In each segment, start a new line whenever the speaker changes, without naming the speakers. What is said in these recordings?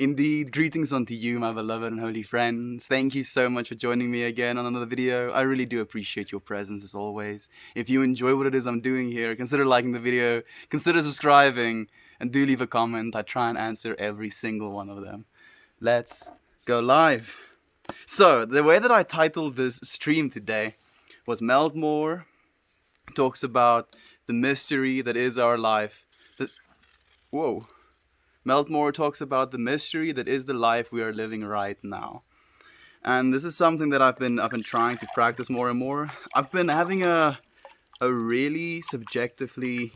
Indeed, greetings unto you, my beloved and holy friends. Thank you so much for joining me again on another video. I really do appreciate your presence as always. If you enjoy what it is I'm doing here, consider liking the video, consider subscribing, and do leave a comment. I try and answer every single one of them. Let's go live. So, the way that I titled this stream today was Meltmore talks about the mystery that is our life. Whoa. Meltmore talks about the mystery that is the life we are living right now. And this is something that I've been trying to practice more and more. I've been having a really subjectively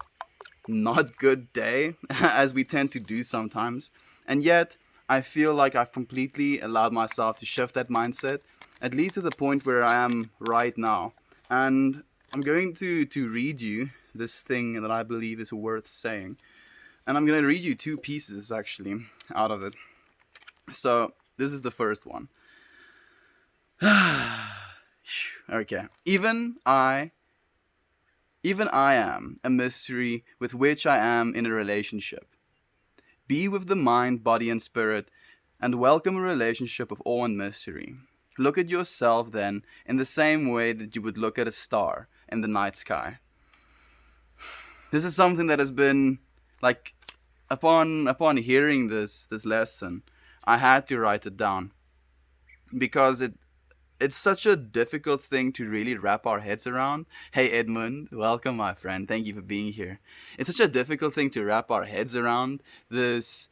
not good day, as we tend to do sometimes. And yet, I feel like I've completely allowed myself to shift that mindset, at least to the point where I am right now. And I'm going to read you this thing that I believe is worth saying. And I'm going to read you two pieces, actually, out of it. So, this is the first one. Okay. Even I am a mystery with which I am in a relationship. Be with the mind, body, and spirit, and welcome a relationship of awe and mystery. Look at yourself, then, in the same way that you would look at a star in the night sky. This is something that has been, like, upon hearing this lesson, I had to write it down, because it's such a difficult thing to really wrap our heads around. Hey Edmund, welcome my friend, thank you for being here. It's such a difficult thing to wrap our heads around, this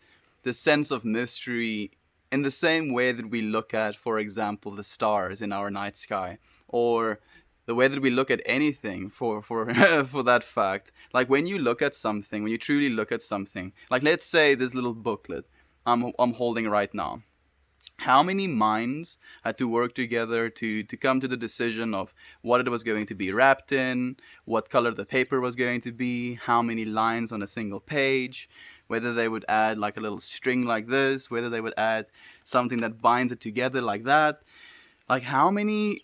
sense of mystery, in the same way that we look at, for example, the stars in our night sky, or the way that we look at anything for for that fact. Like when you look at something, when you truly look at something, like let's say this little booklet I'm holding right now. How many minds had to work together to come to the decision of what it was going to be wrapped in, what color the paper was going to be, how many lines on a single page, whether they would add like a little string like this, whether they would add something that binds it together like that. Like how many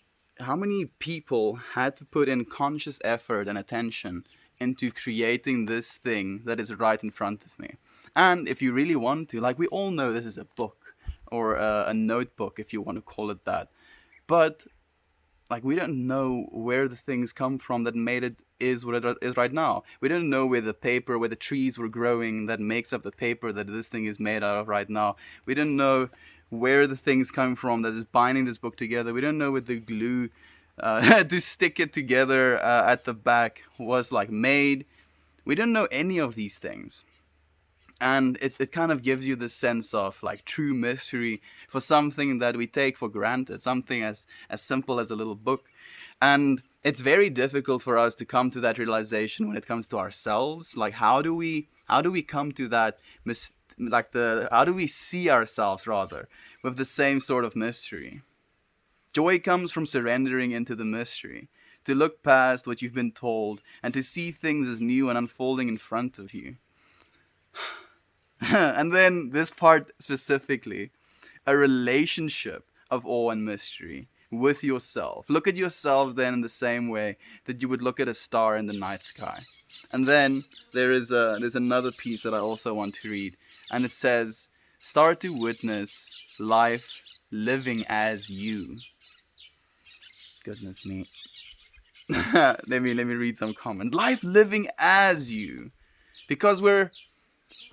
people had to put in conscious effort and attention into creating this thing that is right in front of me. And if you really want to, like we all know this is a book, or a notebook if you want to call it that. But like we don't know where the things come from that made it is what it is right now. We don't know where the paper, where the trees were growing that makes up the paper that this thing is made out of right now. We don't know where the things come from that is binding this book together. We don't know where the glue to stick it together at the back was like made. We don't know any of these things. And it kind of gives you this sense of like true mystery for something that we take for granted, something as simple as a little book. And it's very difficult for us to come to that realization when it comes to ourselves. Like how do we come to that how do we see ourselves rather with the same sort of mystery? Joy comes from surrendering into the mystery, to look past what you've been told and to see things as new and unfolding in front of you. And then this part specifically, a relationship of awe and mystery with yourself. Look at yourself then in the same way that you would look at a star in the night sky. And then there's another piece that I also want to read, and it says, start to witness life living as you. Goodness me. let me read some comments. Life living as you. Because we're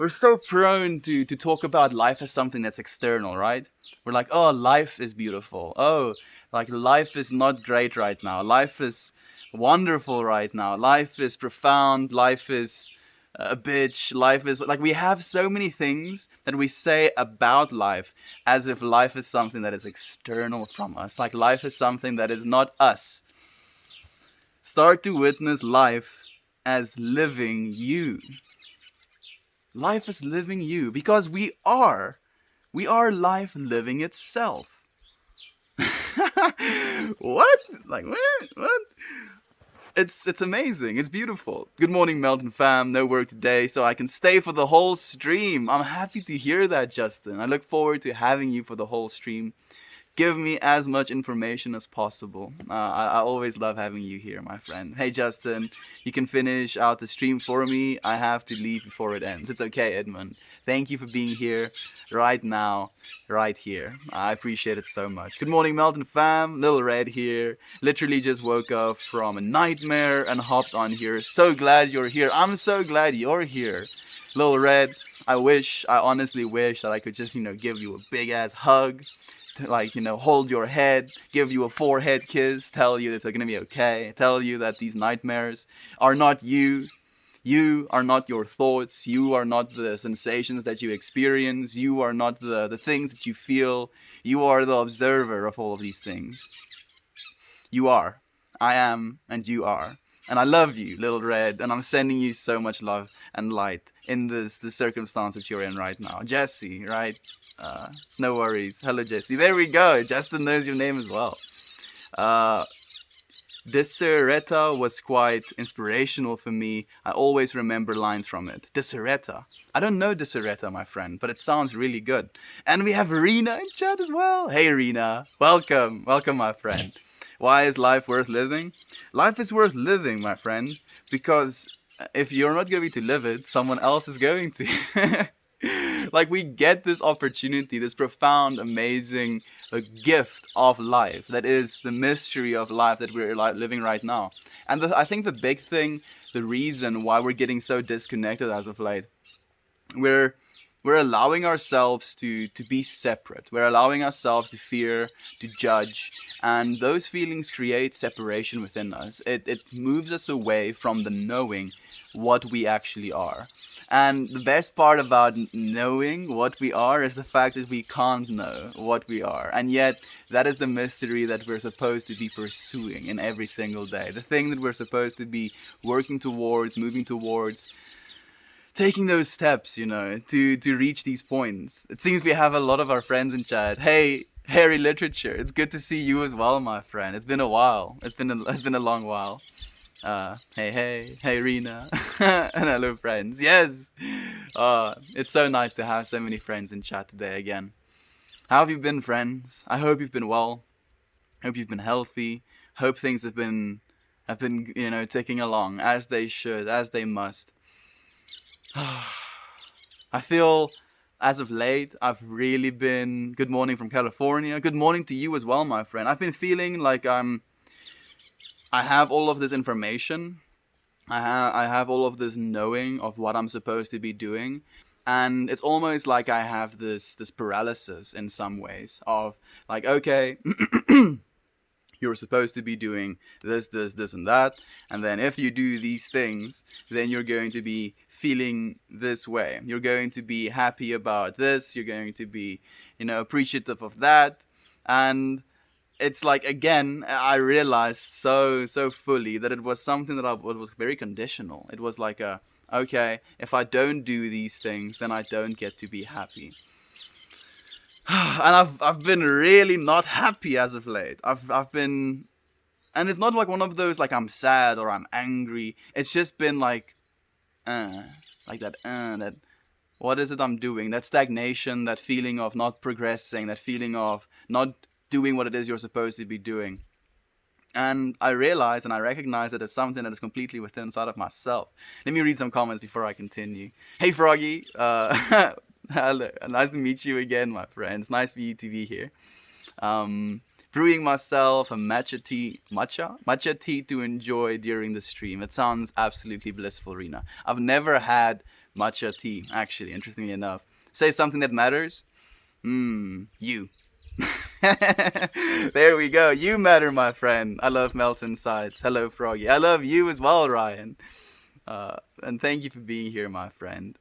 so prone to talk about life as something that's external, right? We're like, oh, life is beautiful. Oh, like life is not great right now. Life is wonderful right now. Life is profound. Life is a bitch. Life is like, we have so many things that we say about life as if life is something that is external from us. Like life is something that is not us. Start to witness life as living you. Life is living you, because we are life living itself. What? Like what? It's amazing. It's beautiful. Good morning, Melton fam. No work today, so I can stay for the whole stream. I'm happy to hear that, Justin. I look forward to having you for the whole stream. give me as much information as possible. I always love having you here, my friend. Hey, Justin, you can finish out the stream for me. I have to leave before it ends. It's okay, Edmund. Thank you for being here right now, right here. I appreciate it so much. Good morning, Melton fam. Little Red here. Literally just woke up from a nightmare and hopped on here. So glad you're here. I'm so glad you're here. Little Red, I honestly wish that I could just, give you a big ass hug, to, like, hold your head, give you a forehead kiss, tell you it's gonna be okay, tell you that these nightmares are not you. You are not your thoughts. You are not the sensations that you experience. You are not the things that you feel. You are the observer of all of these things. You are. I am, and you are. And I love you, Little Red, and I'm sending you so much love and light in the circumstance that you're in right now. Jesse, right? No worries. Hello, Jesse. There we go. Justin knows your name as well. Desereta was quite inspirational for me. I always remember lines from it. Desereta. I don't know Desereta, my friend, but it sounds really good. And we have Rena in chat as well. Hey, Rena. Welcome. Welcome, my friend. Why is life worth living? Life is worth living, my friend, because if you're not going to live it, someone else is going to. Like, we get this opportunity, this profound, amazing gift of life that is the mystery of life that we're living right now. And I think the big thing, the reason why we're getting so disconnected as of late, we're allowing ourselves to be separate. We're allowing ourselves to fear, to judge, and those feelings create separation within us. It moves us away from the knowing what we actually are. And the best part about knowing what we are is the fact that we can't know what we are. And yet, that is the mystery that we're supposed to be pursuing in every single day. The thing that we're supposed to be working towards, moving towards, taking those steps, to reach these points. It seems we have a lot of our friends in chat. Hey, Harry Literature, it's good to see you as well, my friend. It's been a while. It's been a long while. Hey, Rena. And hello, friends. Yes. It's so nice to have so many friends in chat today again. How have you been, friends? I hope you've been well. Hope you've been healthy. Hope things have been, ticking along as they should, as they must. I feel, as of late, I've really been... Good morning from California. Good morning to you as well, my friend. I've been feeling like I have all of this information. I have all of this knowing of what I'm supposed to be doing. And it's almost like I have this paralysis in some ways of like, okay, you're supposed to be doing this, and that. And then if you do these things, then you're going to be feeling this way. You're going to be happy about this. You're going to be, appreciative of that. And it's like, again, I realized so fully that it was something that was very conditional. It was like okay, if I don't do these things, then I don't get to be happy. And I've been really not happy as of late. I've been, and it's not like one of those like I'm sad or I'm angry. It's just been like that what is it I'm doing? That stagnation, that feeling of not progressing, that feeling of not doing what it is you're supposed to be doing. And I realize and I recognize that it's something that is completely within inside of myself. Let me read some comments before I continue. Hey, Froggy. Hello. Nice to meet you again, my friend. It's nice for you to be here. Brewing myself a matcha tea to enjoy during the stream. It sounds absolutely blissful, Rena. I've never had matcha tea, actually, interestingly enough. Say something that matters. You. There we go. You matter, my friend. I love Melton Sides. Hello, Froggy. I love you as well, Ryan. And thank you for being here, my friend.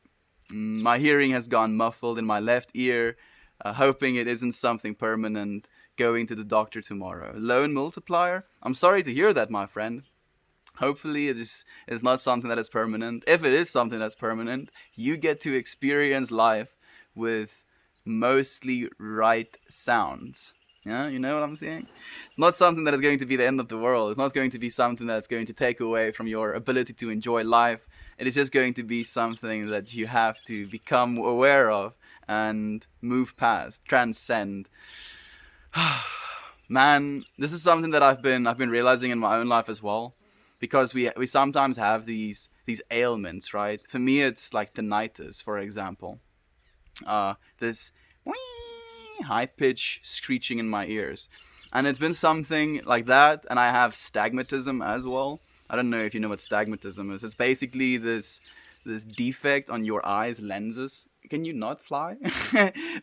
My hearing has gone muffled in my left ear, hoping it isn't something permanent. Going to the doctor tomorrow. Lone multiplier? I'm sorry to hear that, my friend. Hopefully it is not something that is permanent. If it is something that's permanent, you get to experience life with mostly right sounds. Yeah, you know what I'm saying? It's not something that is going to be the end of the world. It's not going to be something that's going to take away from your ability to enjoy life. It is just going to be something that you have to become aware of and move past, transcend. Man, this is something that I've been realizing in my own life as well, because we sometimes have these ailments, right? For me, it's like tinnitus, for example. This high pitch screeching in my ears, and it's been something like that. And I have stigmatism as well. I don't know if you know what stigmatism is. It's basically this defect on your eyes lenses. Can you not fly?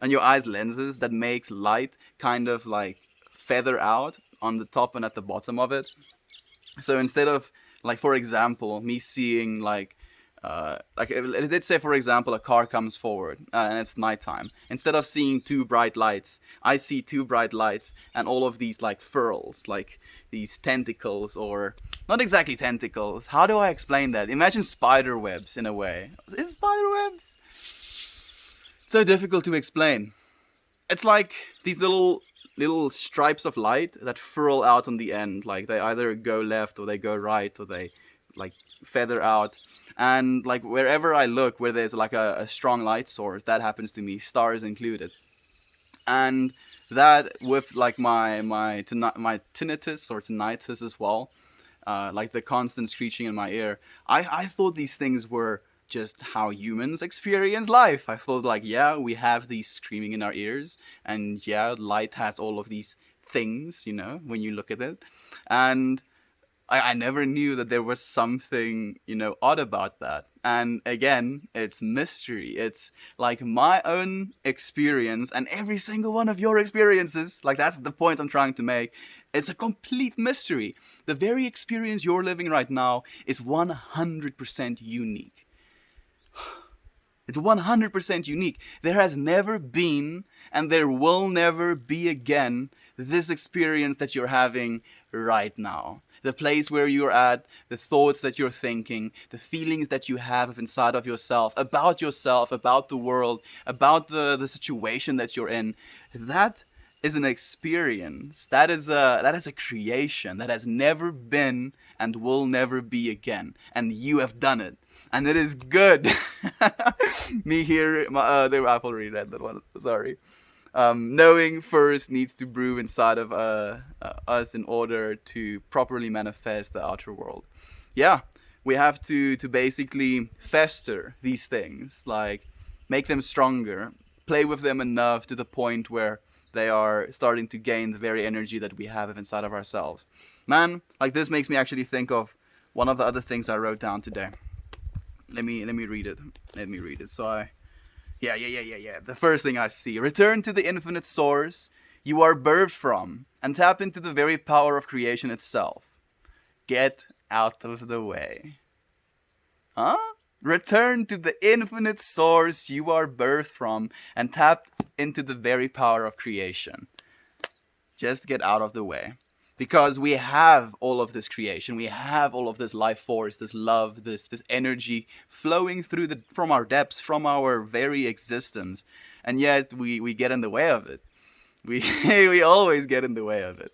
On your eyes lenses that makes light kind of like feather out on the top and at the bottom of it. So instead of, like, for example, me seeing like let's say, for example, a car comes forward and it's nighttime. Instead of seeing two bright lights, I see two bright lights and all of these like furls, like these tentacles, or not exactly tentacles. How do I explain that? Imagine spider webs in a way. Is spider webs? So difficult to explain. It's like these little stripes of light that furl out on the end. Like they either go left or they go right, or they like feather out. And like wherever I look, where there's like a strong light source, that happens to me, stars included. And that with like my tinnitus or tinnitus as well, like the constant screeching in my ear. I thought these things were just how humans experience life. I thought, like, yeah, we have these screaming in our ears, and yeah, light has all of these things, when you look at it. And I never knew that there was something, odd about that. And again, it's mystery. It's like my own experience and every single one of your experiences. Like, that's the point I'm trying to make. It's a complete mystery. The very experience you're living right now is 100% unique. It's 100% unique. There has never been, and there will never be again, this experience that you're having right now. The place where you're at, the thoughts that you're thinking, the feelings that you have inside of yourself, about the world, about the situation that you're in. That is an experience. That is a creation that has never been and will never be again. And you have done it. And it is good. Me here, I've already read that one. Sorry. Knowing first needs to brew inside of us in order to properly manifest the outer world. Yeah, we have to basically fester these things, like make them stronger, play with them enough to the point where they are starting to gain the very energy that we have inside of ourselves. Man, like this makes me actually think of one of the other things I wrote down today. Let me read it. Yeah. The first thing I see: return to the infinite source you are birthed from and tap into the very power of creation itself. Get out of the way. Huh? Return to the infinite source you are birthed from and tap into the very power of creation. Just get out of the way. Because we have all of this creation, we have all of this life force, this love, this energy flowing from our depths, from our very existence, and yet we get in the way of it. We we always get in the way of it.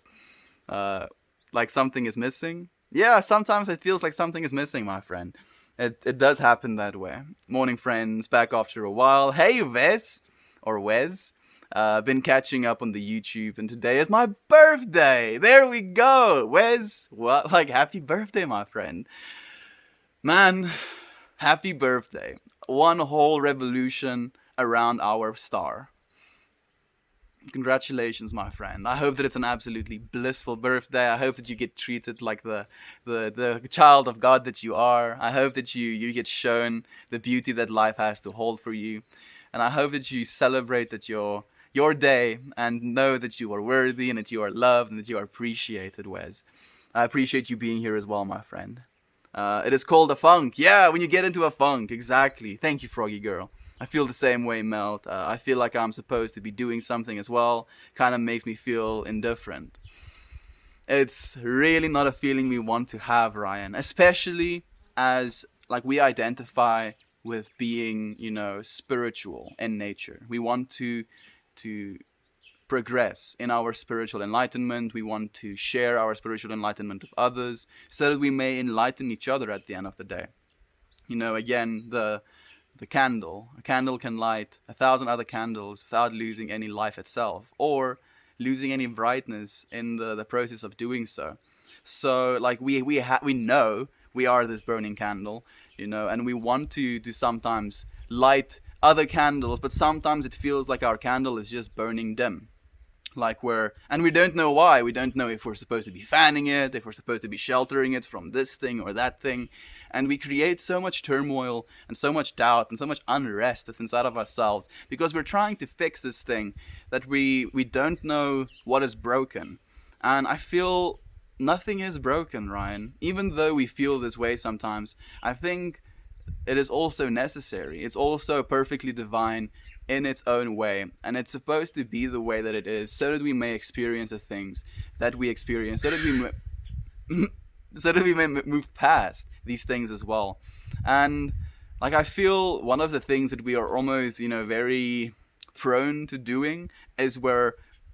Like something is missing. Yeah, sometimes it feels like something is missing, my friend. It does happen that way. Morning, friends, back after a while. Hey, Wes, or Wes. Been catching up on the YouTube, and today is my birthday. There we go. Wes, what? Like, happy birthday, my friend. Man, happy birthday. One whole revolution around our star. Congratulations, my friend. I hope that it's an absolutely blissful birthday. I hope that you get treated like the child of God that you are. I hope that you get shown the beauty that life has to hold for you. And I hope that you celebrate that your day and know that you are worthy and that you are loved and that you are appreciated, Wes. I appreciate you being here as well, my friend. It is called a funk. Yeah, when you get into a funk, exactly. Thank you, Froggy Girl. I feel the same way, Melt. I feel like I'm supposed to be doing something as well. Kind of makes me feel indifferent. It's really not a feeling we want to have, Ryan. Especially as like we identify with being, spiritual in nature. We want to progress in our spiritual enlightenment. We want to share our spiritual enlightenment with others so that we may enlighten each other at the end of the day. Again, the candle. A candle can light 1,000 other candles without losing any life itself. Or losing any brightness in the process of doing so. So like we know we are this burning candle, and we want to sometimes light other candles, but sometimes it feels like our candle is just burning dim. Like and we don't know why. We don't know if we're supposed to be fanning it, if we're supposed to be sheltering it from this thing or that thing. And we create so much turmoil and so much doubt and so much unrest inside of ourselves because we're trying to fix this thing that we don't know what is broken. And I feel nothing is broken, Ryan. Even though we feel this way sometimes, I think it is also necessary. It's also perfectly divine in its own way, and it's supposed to be the way that it is, so that we may experience the things that we experience, so that we may move past these things as well. And like I feel one of the things that we are almost, very prone to doing is where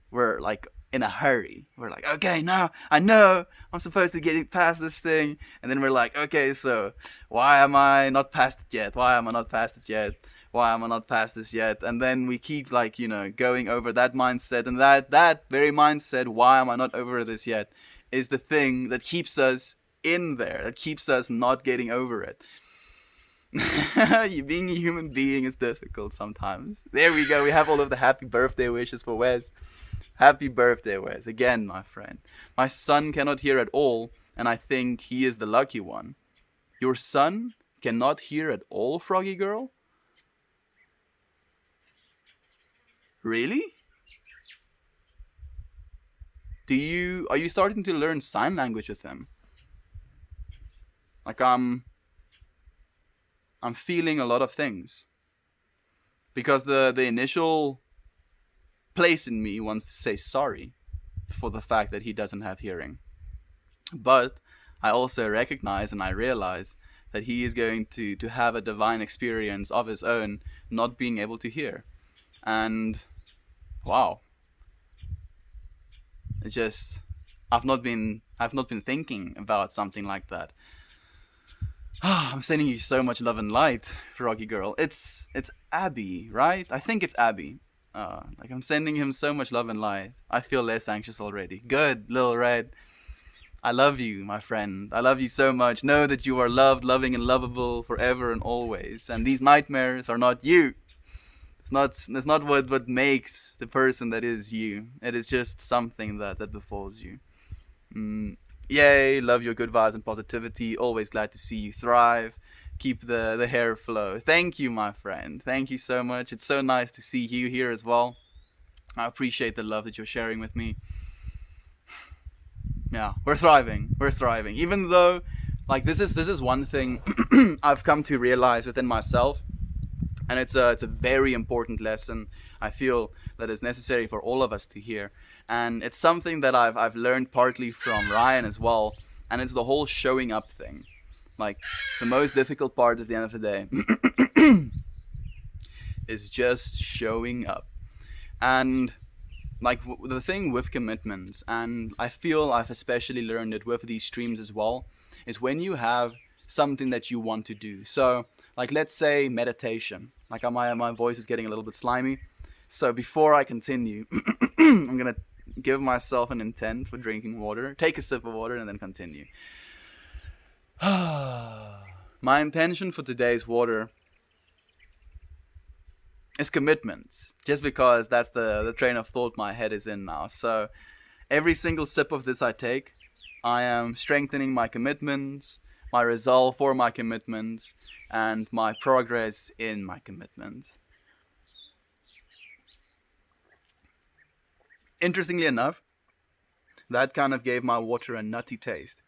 we're like in a hurry. We're like, okay, now I know I'm supposed to get past this thing, and then we're like, okay, so why am I not past it yet? Why am I not past it yet? Why am I not past this yet? And then we keep like, going over that mindset, and that very mindset, why am I not over this yet, is the thing that keeps us in there, that keeps us not getting over it. Being a human being is difficult sometimes. There we go. We have all of the happy birthday wishes for Wes. Happy birthday, Wes. Again, my friend. My son cannot hear at all, and I think he is the lucky one. Your son cannot hear at all, Froggy Girl? Really? Are you starting to learn sign language with him? Like I'm feeling a lot of things. Because the initial place in me wants to say sorry for the fact that he doesn't have hearing. But I also recognize and I realize that he is going to have a divine experience of his own not being able to hear. And wow. It's just I've not been thinking about something like that. I'm sending you so much love and light, Froggy Girl. It's Abby, right? I think it's Abby. Like I'm sending him so much love and light. I feel less anxious already. Good, little red. I love you, my friend. I love you so much. Know that you are loved, loving, and lovable forever and always. And these nightmares are not you. It's not what makes the person that is you. It is just something that befalls you. Yay, love your good vibes and positivity. Always glad to see you thrive. Keep the hair flow. Thank you, my friend. Thank you so much. It's so nice to see you here as well. I appreciate the love that you're sharing with me. Yeah, we're thriving. We're thriving. Even though, like, this is one thing I've come to realize within myself, and it's a very important lesson. I feel that is necessary for all of us to hear, and it's something that I've learned partly from Ryan as well, and it's the whole showing up thing. Like the most difficult part at the end of the day is just showing up, and like the thing with commitments, and I feel I've especially learned it with these streams as well, is when you have something that you want to do. So like let's say meditation. Like my voice is getting a little bit slimy, so before I continue I'm gonna give myself an intent for drinking water, take a sip of water, and then continue. My intention for today's water is commitments, just because that's the train of thought my head is in now. So every single sip of this I take, I am strengthening my commitments, my resolve for my commitments, and my progress in my commitments. Interestingly enough, that kind of gave my water a nutty taste,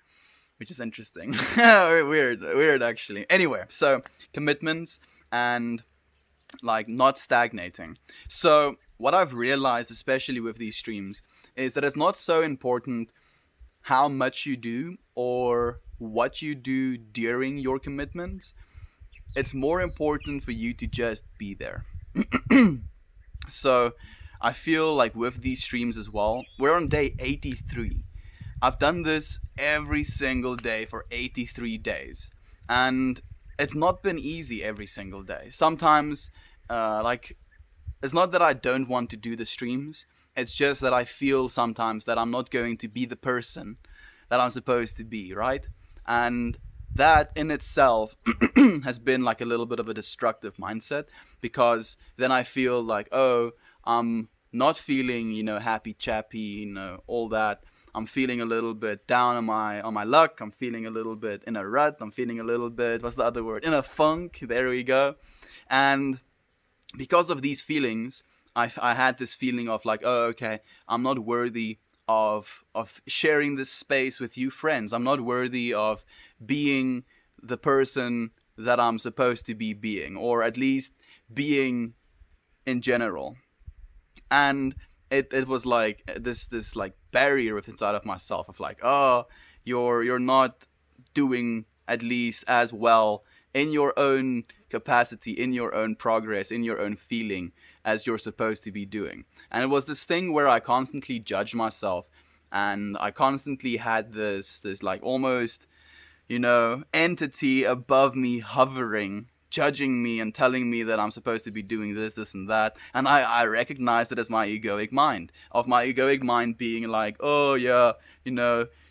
which is interesting. Weird actually. Anyway, so commitments and like not stagnating. So what I've realized, especially with these streams, is that it's not so important how much you do or what you do during your commitments. It's more important for you to just be there. So I feel like with these streams as well, we're on day 83. I've done this every single day for 83 days. And it's not been easy every single day. Sometimes, like, it's not that I don't want to do the streams. It's just that I feel sometimes that I'm not going to be the person that I'm supposed to be, right? And that in itself has been like a little bit of a destructive mindset, because then I feel like, oh, I'm not feeling, happy chappy, all that. I'm feeling a little bit down on my luck. I'm feeling a little bit in a rut. I'm feeling a little bit, what's the other word? In a funk. There we go. And because of these feelings, I had this feeling of like, oh, okay, I'm not worthy of sharing this space with you friends. I'm not worthy of being the person that I'm supposed to be being, or at least being in general. And it was like this like barrier inside of myself of like, oh, you're not doing at least as well in your own capacity, in your own progress, in your own feeling as you're supposed to be doing. And it was this thing where I constantly judged myself, and I constantly had this like almost, entity above me hovering, judging me and telling me that I'm supposed to be doing this, and that. And I recognized it as my egoic mind, of my egoic mind being like, oh yeah,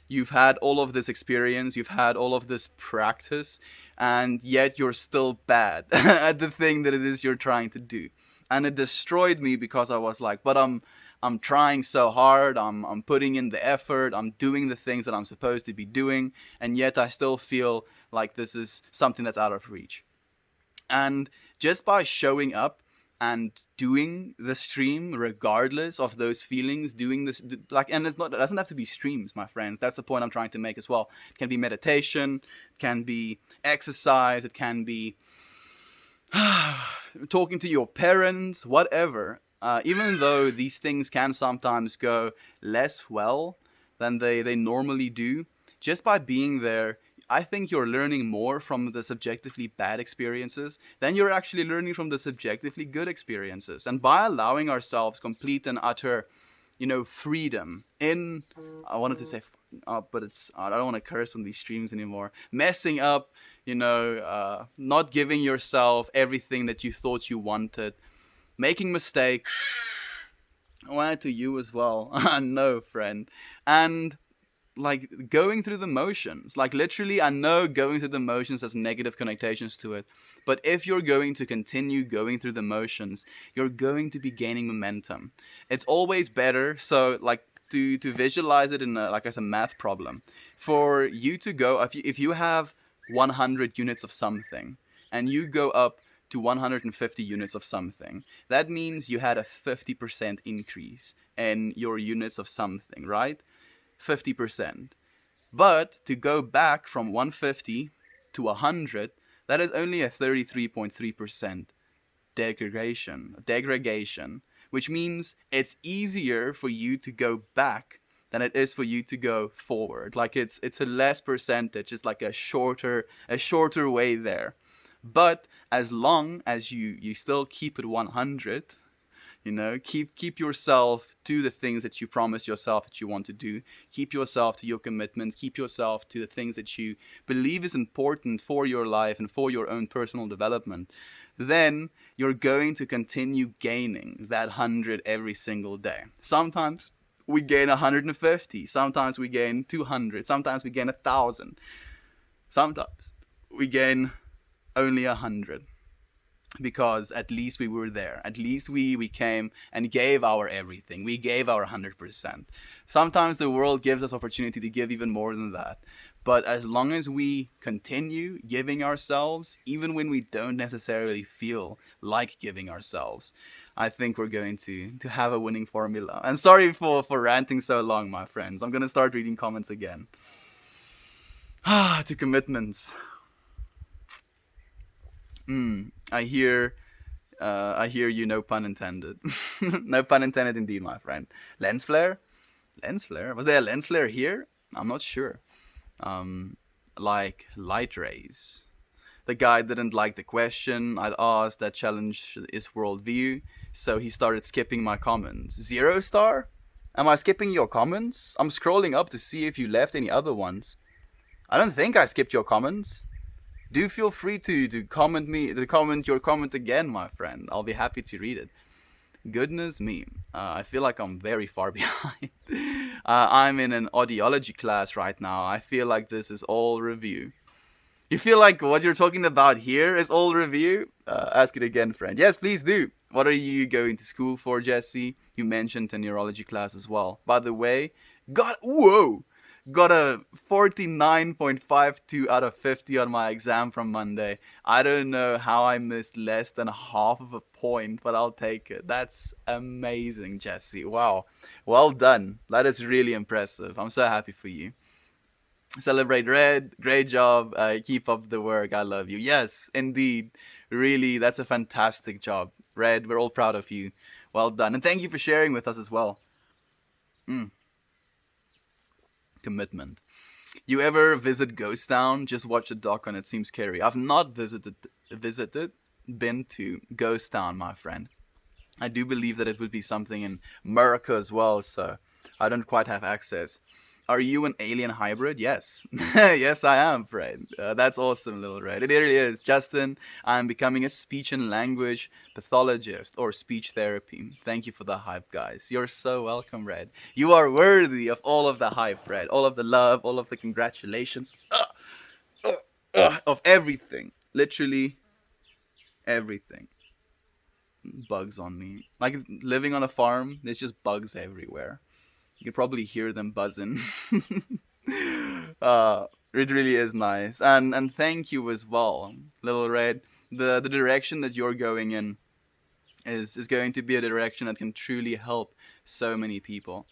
you've had all of this experience, you've had all of this practice, and yet you're still bad at the thing that it is you're trying to do. And it destroyed me, because I was like, but I'm trying so hard, I'm putting in the effort, I'm doing the things that I'm supposed to be doing, and yet I still feel like this is something that's out of reach. And just by showing up and doing the stream regardless of those feelings, doing this like, and it doesn't have to be streams, my friends. That's the point I'm trying to make as well. It can be meditation, it can be exercise, it can be talking to your parents, whatever. Even though these things can sometimes go less well than they normally do, just by being there, I think you're learning more from the subjectively bad experiences than you're actually learning from the subjectively good experiences. And by allowing ourselves complete and utter, freedom in, I wanted to say up, but I don't want to curse on these streams anymore. Messing up, not giving yourself everything that you thought you wanted, making mistakes. Why to you as well? No, friend. And like going through the motions, like literally, I know going through the motions has negative connotations to it, but if you're going to continue going through the motions, you're going to be gaining momentum. It's always better, so like to visualize it in like as a math problem, for you to go, if you have 100 units of something and you go up to 150 units of something, that means you had a 50% increase in your units of something, right? 50%. But to go back from 150 to 100, that is only a 33.3% degradation, which means it's easier for you to go back than it is for you to go forward. Like it's a less percentage, it's like a shorter way there. But as long as you still keep it 100, keep yourself to the things that you promise yourself that you want to do. Keep yourself to your commitments. Keep yourself to the things that you believe is important for your life and for your own personal development. Then you're going to continue gaining that 100 every single day. Sometimes we gain 150. Sometimes we gain 200. Sometimes we gain 1,000. Sometimes we gain only 100. Because at least we were there. At least we came and gave our everything. We gave our 100%. Sometimes the world gives us opportunity to give even more than that. But as long as we continue giving ourselves, even when we don't necessarily feel like giving ourselves, I think we're going to have a winning formula. And sorry for ranting so long, my friends. I'm going to start reading comments again. To commitments. I hear you, no pun intended. No pun intended indeed, my friend. Lens flare? Lens flare? Was there a lens flare here? I'm not sure. Like light rays. The guy didn't like the question I'd asked that challenged his worldview, so he started skipping my comments. 0 star? Am I skipping your comments? I'm scrolling up to see if you left any other ones. I don't think I skipped your comments. Do feel free to comment your comment again, my friend. I'll be happy to read it. Goodness me. I feel like I'm very far behind. I'm in an audiology class right now. I feel like this is all review. You feel like what you're talking about here is all review? Ask it again, friend. Yes, please do. What are you going to school for, Jesse? You mentioned a neurology class as well. By the way, got a 49.52 out of 50 on my exam from Monday. I don't know how I missed less than half of a point, but I'll take it. That's amazing, Jesse. Wow. Well done. That is really impressive. I'm so happy for you. Celebrate Red. Great job. Keep up the work. I love you. Yes, indeed. Really, that's a fantastic job. Red, we're all proud of you. Well done. And thank you for sharing with us as well. Mm, commitment. You ever visit Ghost Town? Just watch the doc on it. Seems scary. I've not been to Ghost Town, my friend. I do believe that it would be something in America as well, so I don't quite have access. Are you an alien hybrid? Yes. Yes, I am, Fred. That's awesome, Little Red. It really is. Justin, I'm becoming a speech and language pathologist or speech therapy. Thank you for the hype, guys. You're so welcome, Red. You are worthy of all of the hype, Red. All of the love, all of the congratulations. Of everything. Literally everything. Bugs on me. Like living on a farm, there's just bugs everywhere. You can probably hear them buzzing. It really is nice, and thank you as well, Little Red. The direction that you're going in is going to be a direction that can truly help so many people.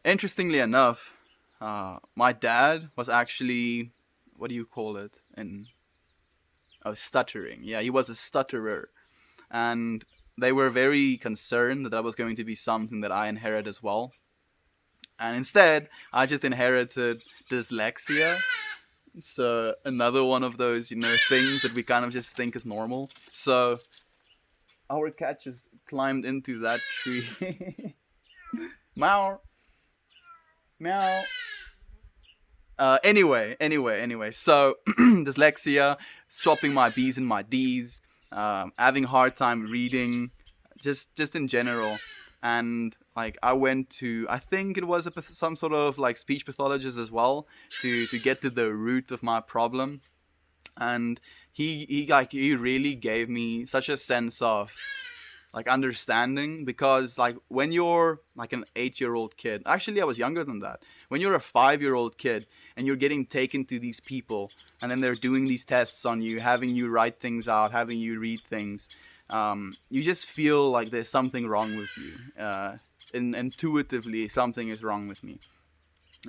Interestingly enough, my dad was actually, what do you call it? Stuttering. Yeah, he was a stutterer, and they were very concerned that that was going to be something that I inherit as well. And instead, I just inherited dyslexia. So another one of those, things that we kind of just think is normal. So our cat just climbed into that tree. Meow, meow. Anyway. So dyslexia, swapping my B's and my D's, having a hard time reading, just in general. And like I went to, I think it was some sort of like speech pathologist as well to get to the root of my problem. And he really gave me such a sense of like understanding, because like when you're like an 8-year-old kid, actually I was younger than that, when you're a 5-year-old kid and you're getting taken to these people, and then they're doing these tests on you, having you write things out, having you read things, you just feel like there's something wrong with you. Intuitively something is wrong with me.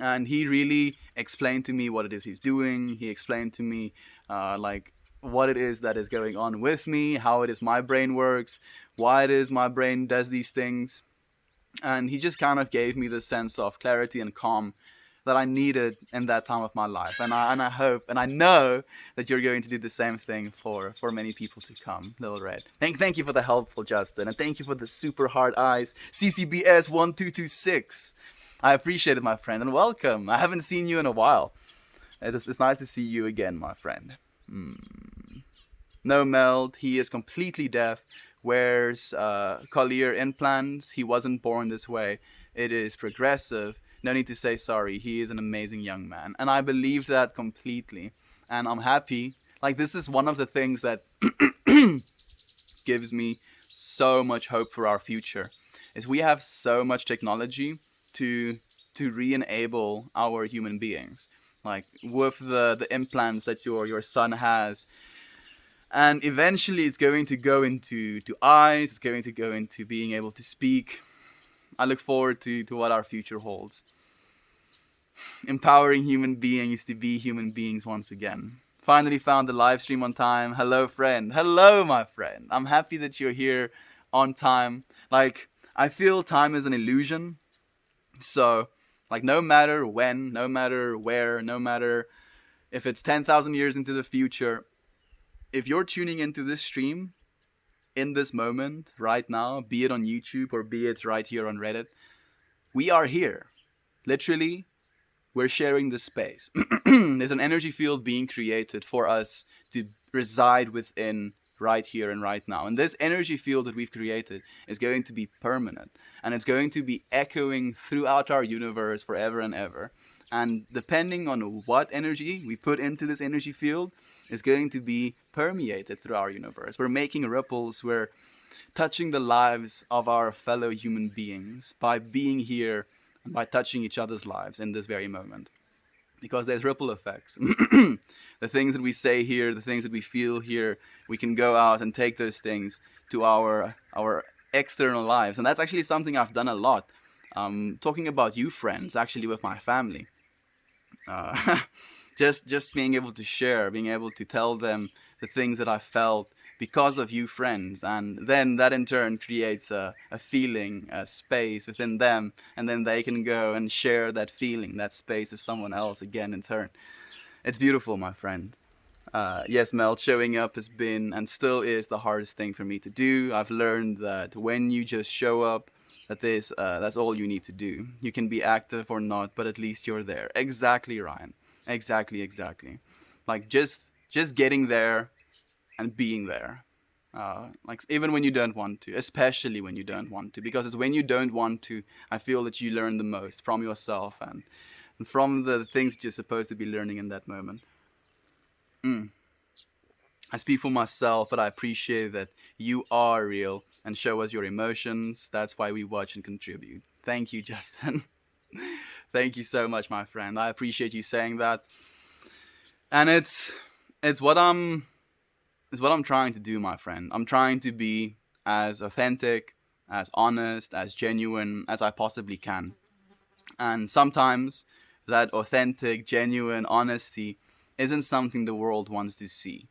And he really explained to me what it is he's doing. He explained to me like what it is that is going on with me, how it is my brain works, why it is my brain does these things. And he just kind of gave me this sense of clarity and calm that I needed in that time of my life. And I hope and I know that you're going to do the same thing for many people to come, Little Red. Thank you for the helpful, Justin, and thank you for the super hard eyes, CCBS 1226. I appreciate it, my friend, and welcome. I haven't seen you in a while. It's nice to see you again, my friend. No Meld, he is completely deaf, wears cochlear implants. He wasn't born this way. It is progressive. No need to say sorry. He is an amazing young man. And I believe that completely. And I'm happy. Like, this is one of the things that gives me so much hope for our future, is we have so much technology to re-enable our human beings, like with the implants that your son has. And eventually it's going to go into eyes, it's going to go into being able to speak. I look forward to what our future holds. Empowering human beings to be human beings once again. Finally found the live stream on time. Hello, friend. Hello, my friend. I'm happy that you're here on time. Like, I feel time is an illusion. So, like, no matter when, no matter where, no matter if it's 10,000 years into the future, if you're tuning into this stream in this moment, right now, be it on YouTube or be it right here on Reddit, we are here. Literally, we're sharing this space. There's an energy field being created for us to reside within right here and right now. And this energy field that we've created is going to be permanent, and it's going to be echoing throughout our universe forever and ever. And depending on what energy we put into this energy field is going to be permeated through our universe. We're making ripples, we're touching the lives of our fellow human beings by being here and by touching each other's lives in this very moment, because there's ripple effects. The things that we say here, the things that we feel here, we can go out and take those things to our external lives. And that's actually something I've done a lot. Talking about you friends, actually, with my family. uh, just being able to share, being able to tell them the things that I felt because of you friends, and then that in turn creates a feeling, a space within them, and then they can go and share that feeling, that space with someone else again in turn. It's beautiful, my friend. Yes, Mel, showing up has been and still is the hardest thing for me to do. I've learned that when you just show up, that's all you need to do. You can be active or not, but at least you're there. Exactly, Ryan. Exactly, exactly. Like just getting there and being there. Like even when you don't want to, especially when you don't want to, because it's when you don't want to, I feel that you learn the most from yourself and from the things that you're supposed to be learning in that moment. Mm. I speak for myself, but I appreciate that you are real and show us your emotions. That's why we watch and contribute. Thank you, Justin. Thank you so much, my friend. I appreciate you saying that. And it's what I'm trying to do, my friend. I'm trying to be as authentic, as honest, as genuine as I possibly can. And sometimes that authentic, genuine honesty isn't something the world wants to see.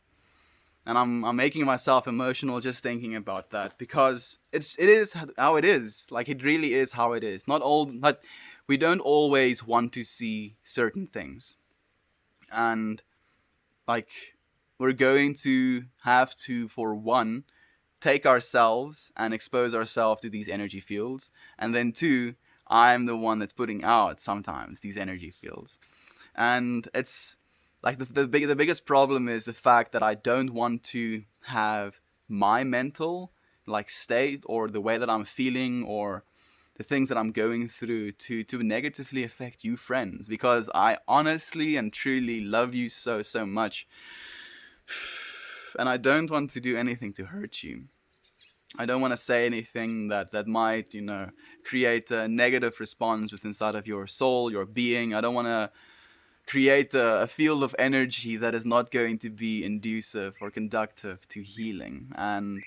And I'm making myself emotional just thinking about that, because it is how it is. Like it really is how it is. Not we don't always want to see certain things. And like we're going to have to, for one, take ourselves and expose ourselves to these energy fields, and then two, I'm the one that's putting out sometimes these energy fields. And it's like the biggest problem is the fact that I don't want to have my mental like state, or the way that I'm feeling, or the things that I'm going through to negatively affect you friends, because I honestly and truly love you so much, and I don't want to do anything to hurt you. I don't want to say anything that might, create a negative response within inside of your soul, your being. I don't want to create a field of energy that is not going to be inducive or conductive to healing. And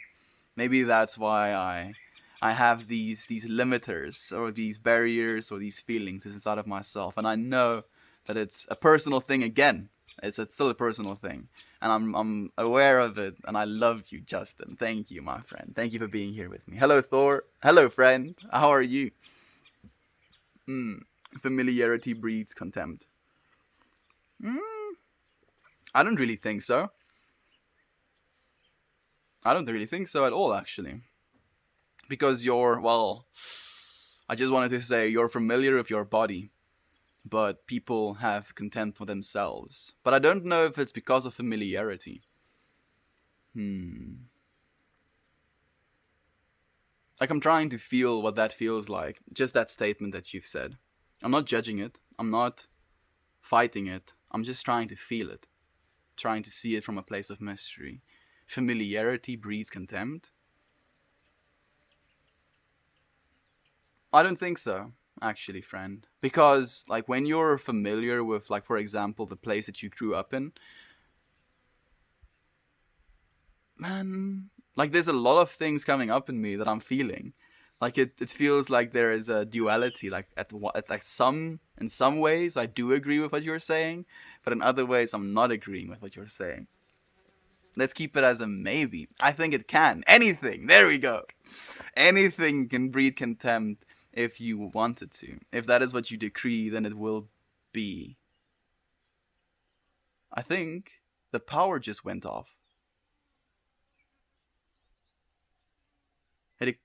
maybe that's why I have these limiters, or these barriers, or these feelings inside of myself. And I know that it's a personal thing again. It's still a personal thing. And I'm aware of it, and I love you, Justin. Thank you, my friend. Thank you for being here with me. Hello, Thor. Hello, friend. How are you? Mm. Familiarity breeds contempt. Mm, I don't really think so. I don't really think so at all, actually. Because well, I just wanted to say you're familiar with your body, but people have contempt for themselves. But I don't know if it's because of familiarity. Hmm. Like I'm trying to feel what that feels like. Just that statement that you've said. I'm not judging it. I'm not fighting it. I'm just trying to feel it. Trying to see it from a place of mystery. Familiarity breeds contempt? I don't think so, actually, friend. Because, like, when you're familiar with, like, for example, the place that you grew up in, man, like, there's a lot of things coming up in me that I'm feeling. Like, it feels like there is a duality. Like, in some ways, I do agree with what you're saying, but in other ways, I'm not agreeing with what you're saying. Let's keep it as a maybe. I think it can. Anything. There we go. Anything can breed contempt if you wanted to. If that is what you decree, then it will be. I think the power just went off. It,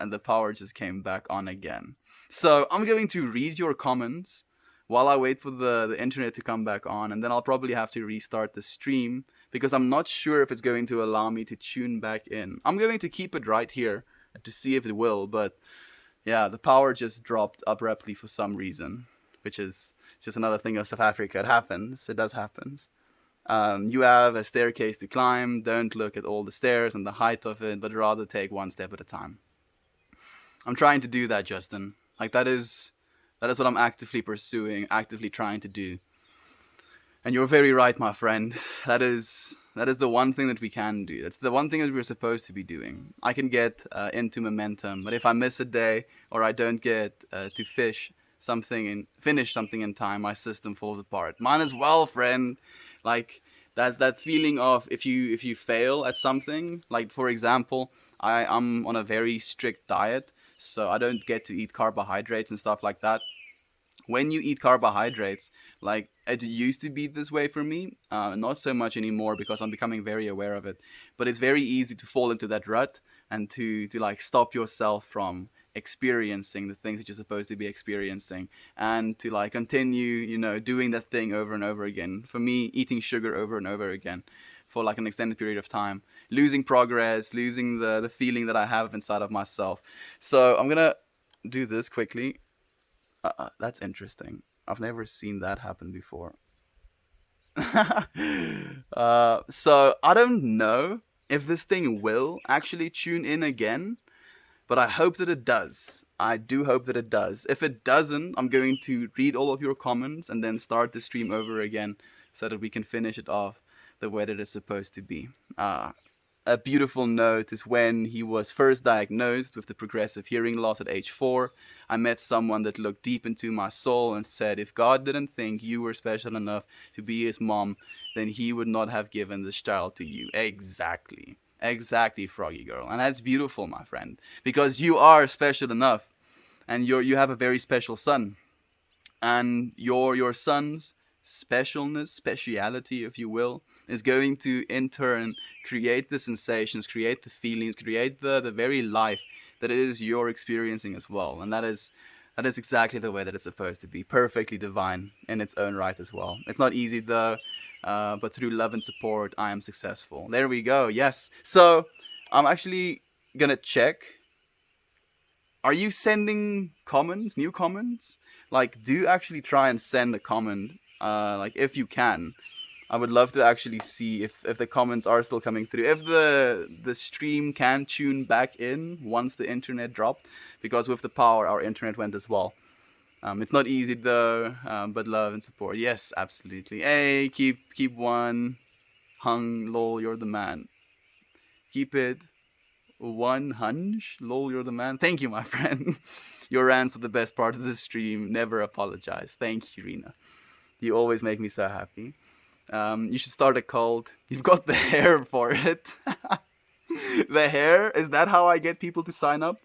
and the power just came back on again. So I'm going to read your comments while I wait for the internet to come back on, and then I'll probably have to restart the stream because I'm not sure if it's going to allow me to tune back in. I'm going to keep it right here to see if it will, but yeah, the power just dropped abruptly for some reason, which is just another thing of South Africa. It happens. It does happen. You have a staircase to climb. Don't look at all the stairs and the height of it, but rather take one step at a time. I'm trying to do that, Justin. Like that is what I'm actively pursuing, actively trying to do. And you're very right, my friend. That is the one thing that we can do. That's the one thing that we're supposed to be doing. I can get into momentum, but if I miss a day or I don't get to finish something in time, my system falls apart. Mine as well, friend. Like that feeling of if you fail at something. Like for example, I'm on a very strict diet, so I don't get to eat carbohydrates and stuff like that. When you eat carbohydrates, like it used to be this way for me, not so much anymore because I'm becoming very aware of it. But it's very easy to fall into that rut and to like stop yourself from experiencing the things that you're supposed to be experiencing, and to like continue, doing that thing over and over again. For me, eating sugar over and over again for like an extended period of time, losing progress, losing the feeling that I have inside of myself. So I'm gonna do this quickly. That's interesting. I've never seen that happen before. So I don't know if this thing will actually tune in again, but I hope that it does. I do hope that it does. If it doesn't, I'm going to read all of your comments and then start the stream over again so that we can finish it off the way that it's supposed to be. A beautiful note is when he was first diagnosed with the progressive hearing loss at age 4. I met someone that looked deep into my soul and said, if God didn't think you were special enough to be his mom, then he would not have given this child to you. Exactly. Exactly, Froggy Girl. And that's beautiful, my friend, because you are special enough, and you have a very special son. And your son's speciality, if you will, is going to in turn create the sensations, create the feelings, create the very life that it is you're experiencing as well. And that is exactly the way that it's supposed to be, perfectly divine in its own right as well. It's not easy though, but through love and support, I am successful. There we go. Yes. So I'm actually gonna check. Are you sending comments, new comments? Like, do actually try and send a comment. Like, if you can, I would love to actually see if the comments are still coming through. If the stream can tune back in once the internet dropped, because with the power, our internet went as well. It's not easy though, but love and support. Yes, absolutely. Hey, keep one. Hung, lol, you're the man. Keep it one hunch. Lol, you're the man. Thank you, my friend. Your rants are the best part of the stream. Never apologize. Thank you, Rena. You always make me so happy. You should start a cult. You've got the hair for it. The hair? Is that how I get people to sign up?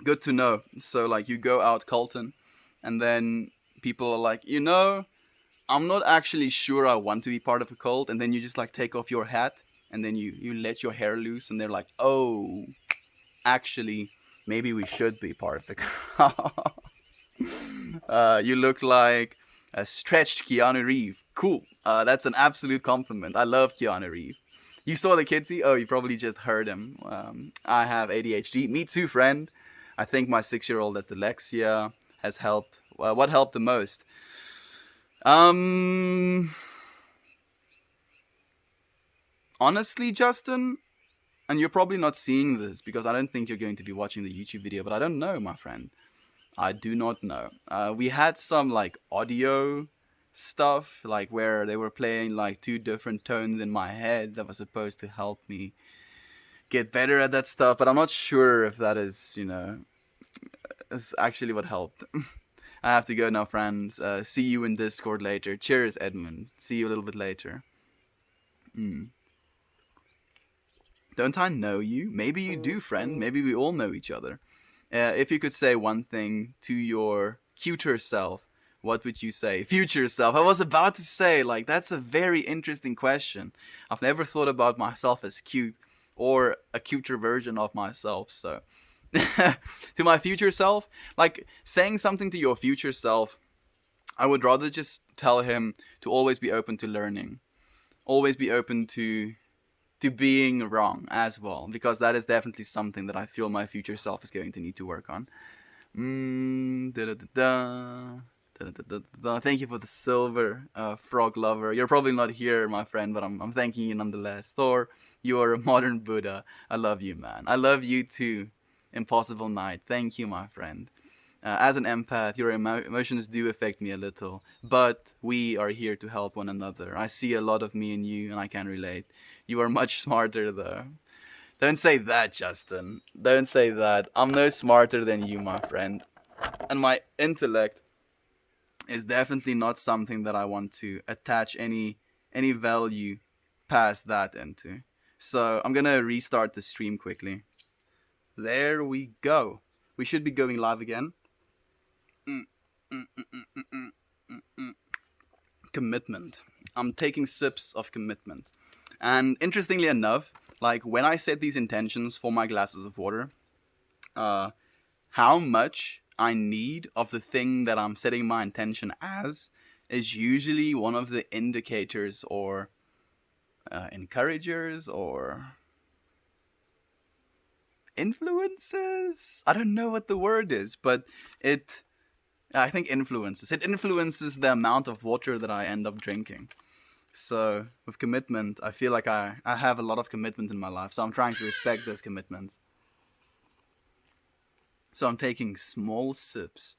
Good to know. So, like, you go out culting, and then people are like, I'm not actually sure I want to be part of a cult, and then you just, like, take off your hat, and then you let your hair loose, and they're like, oh, actually, maybe we should be part of the cult. You look like a stretched Keanu Reeves. Cool. That's an absolute compliment. I love Keanu Reeves. You saw the Kitsy? Oh, you probably just heard him. I have ADHD. Me too, friend. I think my 6-year-old has dyslexia has helped. What helped the most? Honestly, Justin, and you're probably not seeing this because I don't think you're going to be watching the YouTube video, but I don't know, my friend. I do not know. We had some like audio stuff, like where they were playing like two different tones in my head that was supposed to help me get better at that stuff, but I'm not sure if that is, is actually what helped. I have to go now, friends. See you in Discord later. Cheers, Edmund. See you a little bit later. Don't I know you? Maybe you do, friend. Maybe we all know each other. If you could say one thing to your cuter self, what would you say? Future self. I was about to say, like, that's a very interesting question. I've never thought about myself as cute or a cuter version of myself. So, to my future self, like, saying something to your future self, I would rather just tell him to always be open to learning. always be open to being wrong as well, because that is definitely something that I feel my future self is going to need to work on. Da-da-da-da. Da-da-da-da-da. Thank you for the silver, frog lover. You're probably not here, my friend, but I'm thanking you nonetheless. Thor, you are a modern Buddha. I love you, man. I love you too. Impossible Knight. Thank you, my friend. As an empath, your emotions do affect me a little, but we are here to help one another. I see a lot of me in you, and I can relate. You are much smarter, though. Don't say that, Justin. Don't say that. I'm no smarter than you, my friend. And my intellect is definitely not something that I want to attach any value past that into. So I'm gonna restart the stream quickly. There we go. We should be going live again. Mm, mm, mm, mm, mm, mm, mm, mm. Commitment. I'm taking sips of commitment. And interestingly enough, like when I set these intentions for my glasses of water, uh, how much I need of the thing that I'm setting my intention as is usually one of the indicators or encouragers or influences. I don't know what the word is, but it. I think influences. It influences the amount of water that I end up drinking. So with commitment, I feel like I have a lot of commitment in my life. So I'm trying to respect those commitments. So I'm taking small sips.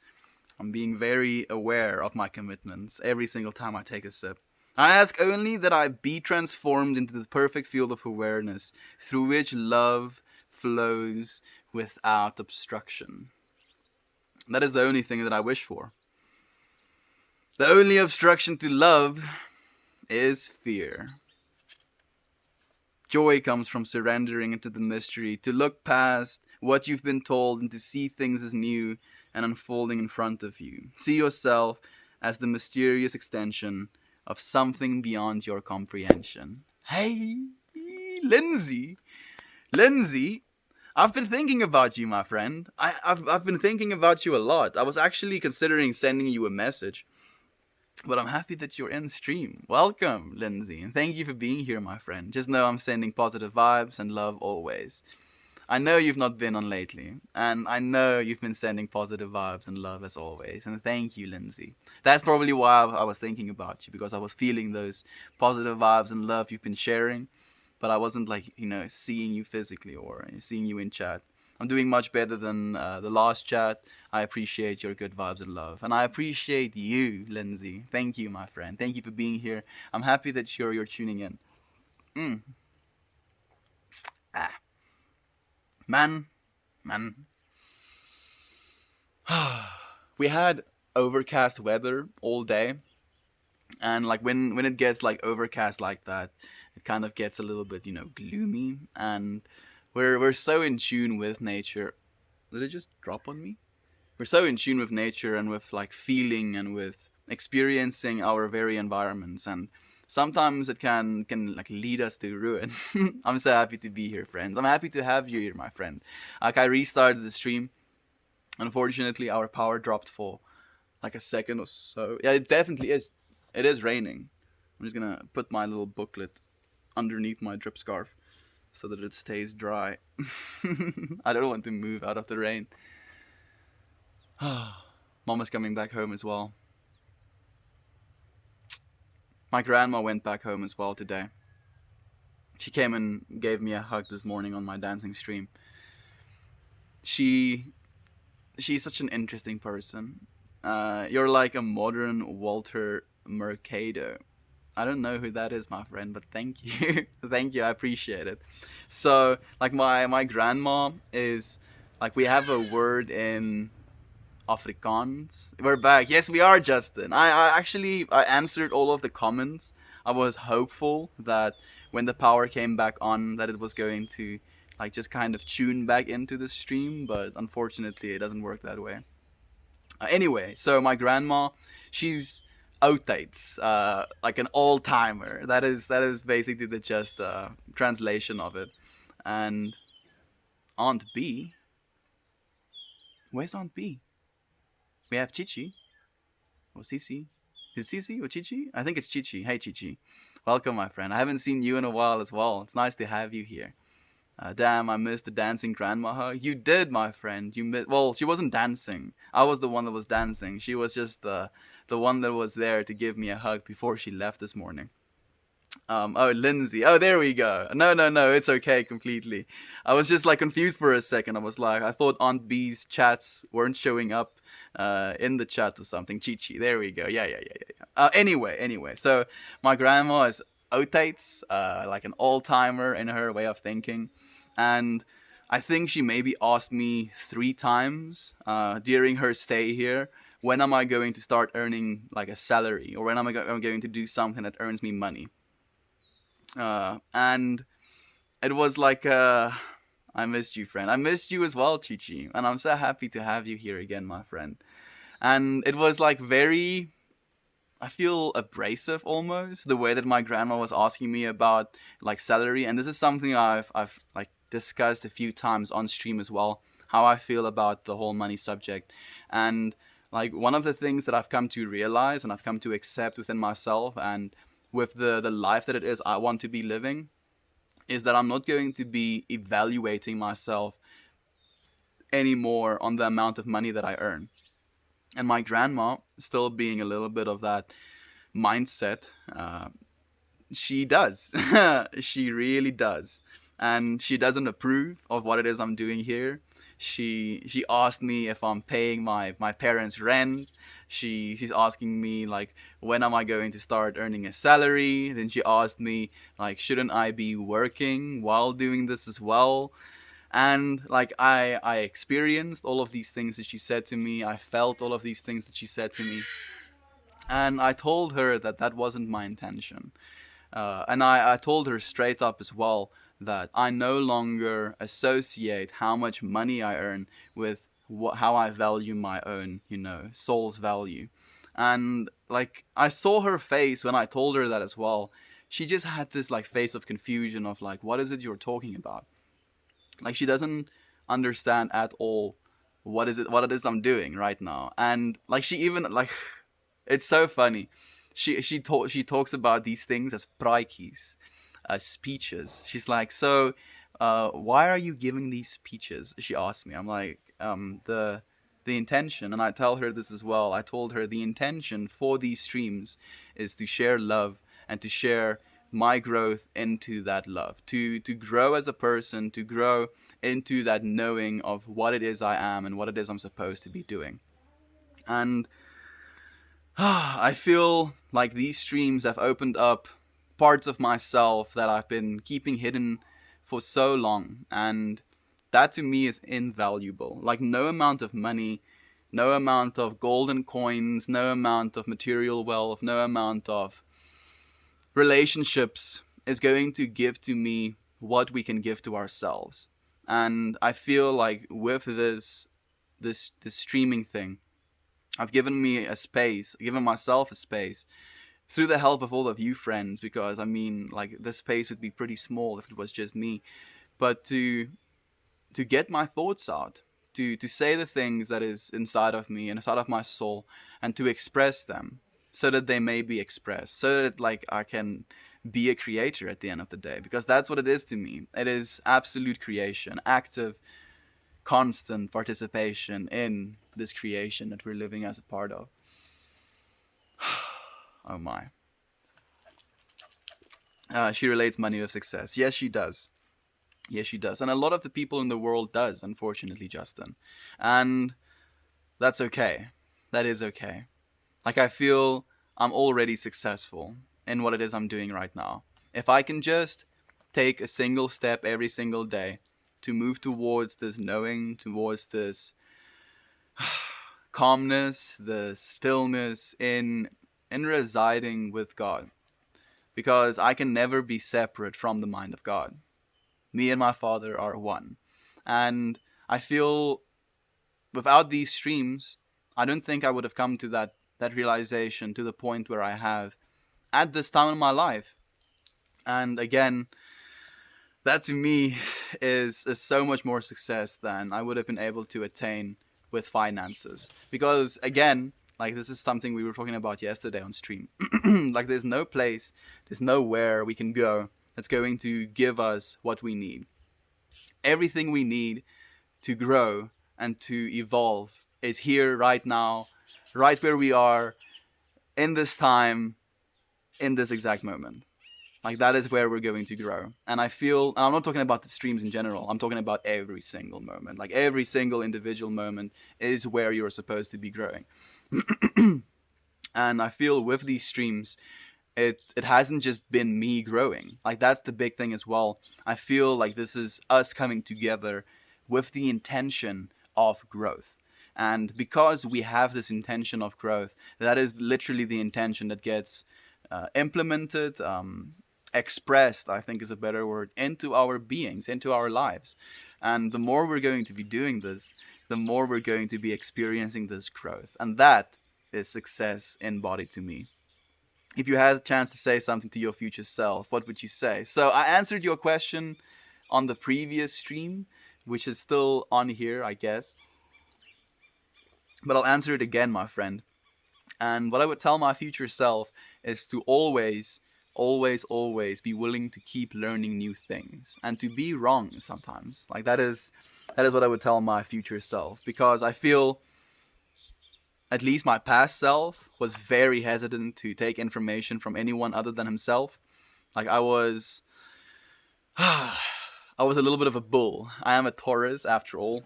I'm being very aware of my commitments every single time I take a sip. I ask only that I be transformed into the perfect field of awareness through which love flows without obstruction. That is the only thing that I wish for. The only obstruction to love is fear. Joy comes from surrendering into the mystery, to look past what you've been told and to see things as new and unfolding in front of you. See yourself as the mysterious extension of something beyond your comprehension. Hey, Lindsay. Lindsay, I've been thinking about you, my friend. I've been thinking about you a lot. I was actually considering sending you a message, but I'm happy that you're in stream. Welcome, Lindsay, and thank you for being here, my friend. Just know I'm sending positive vibes and love always. I know you've not been on lately, and I know you've been sending positive vibes and love as always. And thank you, Lindsay. That's probably why I was thinking about you, because I was feeling those positive vibes and love you've been sharing, but I wasn't like, seeing you physically or seeing you in chat. I'm doing much better than the last chat. I appreciate your good vibes and love. And I appreciate you, Lindsay. Thank you, my friend. Thank you for being here. I'm happy that you're tuning in. Mm. Ah. Man, man. We had overcast weather all day. And like when it gets like overcast like that, it kind of gets a little bit, gloomy. And we're so in tune with nature. Did it just drop on me? We're so in tune with nature and with like feeling and with experiencing our very environments, and sometimes it can like lead us to ruin. I'm so happy to be here, friends. I'm happy to have you here, my friend. Like I restarted the stream. Unfortunately, our power dropped for like a second or so. Yeah, it definitely is. It is raining. I'm just gonna put my little booklet underneath my drip scarf so that it stays dry. I don't want to move out of the rain. Mama's coming back home as well. My grandma went back home as well today. She came and gave me a hug this morning on my dancing stream. She she's such an interesting person. You're like a modern Walter Mercado. I don't know who that is, my friend, but thank you. Thank you, I appreciate it. So, like my grandma is like we have a word in Afrikaans. We're back. Yes, we are, Justin. I actually I answered all of the comments. I was hopeful that when the power came back on, that it was going to like just kind of tune back into the stream, but unfortunately, it doesn't work that way. Anyway, so my grandma, she's outdates, like an all timer. That is basically the just translation of it. And Aunt B, where's Aunt B? We have Chichi or Sisi. Is Cici or Chichi? I think it's Chichi. Hey, Chichi. Welcome, my friend. I haven't seen you in a while as well. It's nice to have you here. Damn, I missed the dancing grandma hug. You did, my friend. You missed. Well, she wasn't dancing. I was the one that was dancing. She was just the one that was there to give me a hug before she left this morning. Oh, Lindsay. Oh, there we go. No, no, no. It's okay completely. I was just like confused for a second. I was like, I thought Aunt B's chats weren't showing up in the chat or something. Chi. There we go. Yeah, yeah, yeah, yeah. Anyway. So my grandma is Otates, like an all timer in her way of thinking. And I think she maybe asked me 3 times during her stay here, when am I going to start earning like a salary, or when am I'm going to do something that earns me money. And it was like, I missed you, friend. I missed you as well, Chichi. And I'm so happy to have you here again, my friend. And it was like very, I feel abrasive almost, the way that my grandma was asking me about like salary. And this is something I've like discussed a few times on stream as well, how I feel about the whole money subject. And like one of the things that I've come to realize and I've come to accept within myself, and with the life that it is I want to be living, is that I'm not going to be evaluating myself anymore on the amount of money that I earn. And my grandma, still being a little bit of that mindset, she does. She really does. And she doesn't approve of what it is I'm doing here. She asked me if I'm paying my parents' rent. She's asking me like, when am I going to start earning a salary? Then she asked me like, shouldn't I be working while doing this as well? And like I experienced all of these things that she said to me. I felt all of these things that she said to me, and I told her that that wasn't my intention. And I told her straight up as well that I no longer associate how much money I earn with how I value my own, soul's value. And like I saw her face when I told her that as well. She just had this like face of confusion of like, what is it you're talking about? Like she doesn't understand at all what it is I'm doing right now. And like she even like it's so funny. She talks about these things as praatjies, speeches. She's like, so, why are you giving these speeches? She asked me. I'm like, the intention, and I tell her this as well. I told her the intention for these streams is to share love and to share my growth into that love, to grow as a person, to grow into that knowing of what it is I am and what it is I'm supposed to be doing. And I feel like these streams have opened up parts of myself that I've been keeping hidden for so long. And that to me is invaluable. Like, no amount of money, no amount of golden coins, no amount of material wealth, no amount of relationships is going to give to me what we can give to ourselves. And I feel like with this streaming thing, I've given me a space, given myself a space, through the help of all of you friends, because I mean, like, the space would be pretty small if it was just me. But to get my thoughts out, to say the things that is inside of me and inside of my soul, and to express them so that they may be expressed, so that like I can be a creator at the end of the day, because that's what it is to me. It is absolute creation, active, constant participation in this creation that we're living as a part of. Oh my. She relates money with success. Yes, she does. Yes, she does. And a lot of the people in the world does, unfortunately, Justin. And that's okay. That is okay. Like, I feel I'm already successful in what it is I'm doing right now. If I can just take a single step every single day to move towards this knowing, towards this calmness, the stillness in residing with God. Because I can never be separate from the mind of God. Me and my Father are one. And I feel without these streams, I don't think I would have come to that realization, to the point where I have at this time in my life. And again, that to me is so much more success than I would have been able to attain with finances. Because again, Like, this is something we were talking about yesterday on stream. Like, there's no place, there's nowhere we can go that's going to give us what we need. Everything we need to grow and to evolve is here right now, right where we are, in this time, in this exact moment. Like, that is where we're going to grow. And I feel, and I'm not talking about the streams in general, I'm talking about every single moment. Like, every single individual moment is where you're supposed to be growing. And I feel with these streams, it hasn't just been me growing. Like, that's the big thing as well. I feel like this is us coming together with the intention of growth. And because we have this intention of growth, that is literally the intention that gets implemented, expressed, I think is a better word, into our beings, into our lives. And the more we're going to be doing this, the more we're going to be experiencing this growth. And that is success embodied to me. If you had a chance to say something to your future self, what would you say? So I answered your question on the previous stream, which is still on here, I guess. But I'll answer it again, my friend. And what I would tell my future self is to always, always, always be willing to keep learning new things and to be wrong sometimes. Like, that is what I would tell my future self, because I feel at least my past self was very hesitant to take information from anyone other than himself. Like, I was I was a little bit of a bull. I am a Taurus after all,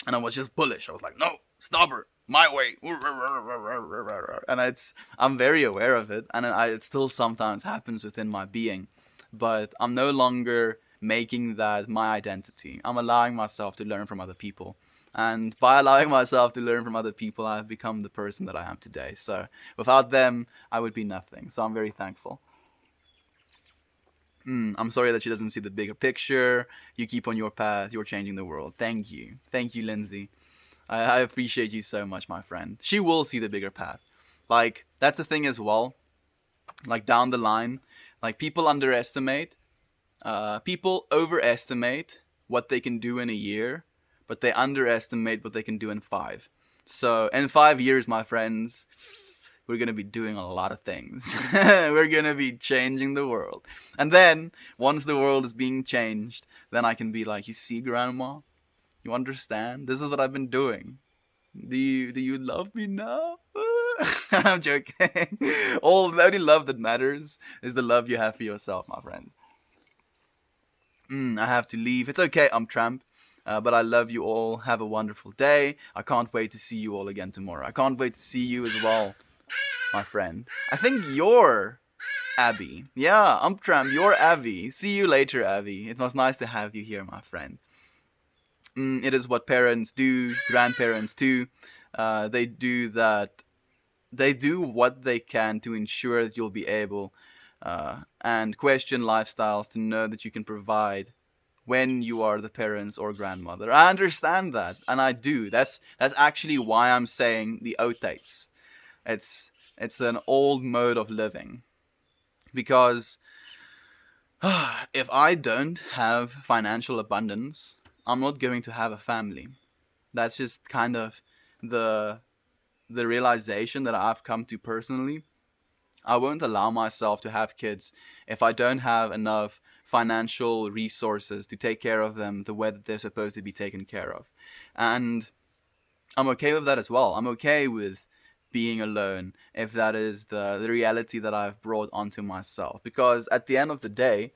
and I was just bullish. I was like, no, stubborn, my way, and I'm very aware of it, and it still sometimes happens within my being, but I'm no longer making that my identity. I'm allowing myself to learn from other people. And by allowing myself to learn from other people, I've become the person that I am today. So without them, I would be nothing. So I'm very thankful. I'm sorry that she doesn't see the bigger picture. You keep on your path. You're changing the world. Thank you. Thank you, Lindsay. I appreciate you so much, my friend. She will see the bigger path. Like, that's the thing as well. Like, down the line, like, people overestimate what they can do in a year, but they underestimate what they can do in 5. So in 5 years, my friends, we're going to be doing a lot of things. We're going to be changing the world. And then, once the world is being changed, then I can be like, you see, Grandma? You understand? This is what I've been doing. Do you love me now? I'm joking. The only love that matters is the love you have for yourself, my friend. I have to leave. It's okay, I'm Tramp. But I love you all. Have a wonderful day. I can't wait to see you all again tomorrow. I can't wait to see you as well, my friend. I think you're Abby. Yeah, I'm Tramp. You're Abby. See you later, Abby. It was nice to have you here, my friend. It is what parents do, grandparents too. They do that. They do what they can to ensure that you'll be able and question lifestyles to know that you can provide when you are the parents or grandmother. I understand that, and I do. That's actually why I'm saying the otates. It's an old mode of living, because if I don't have financial abundance, I'm not going to have a family. That's just kind of the the realization that I've come to personally. I won't allow myself to have kids if I don't have enough financial resources to take care of them the way that they're supposed to be taken care of. And I'm okay with that as well. I'm okay with being alone if that is the reality that I've brought onto myself. Because at the end of the day,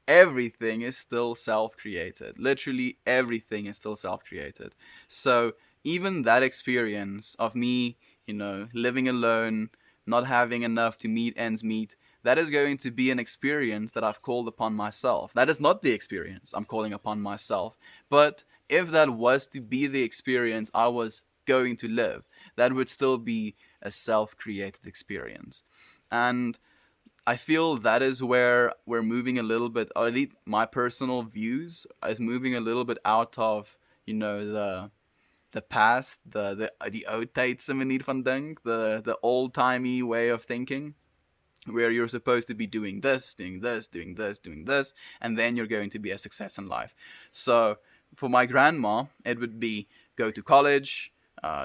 everything is still self created. Literally everything is still self created. So even that experience of me, living alone, not having enough to meet ends meet, that is going to be an experience that I've called upon myself. That is not the experience I'm calling upon myself. But if that was to be the experience I was going to live, that would still be a self created experience. And I feel that is where we're moving a little bit, or at least my personal views is moving a little bit out of, the past, the oud tydse manier van dink, the old timey way of thinking, where you're supposed to be doing this, doing this, doing this, doing this, and then you're going to be a success in life. So for my grandma, it would be go to college,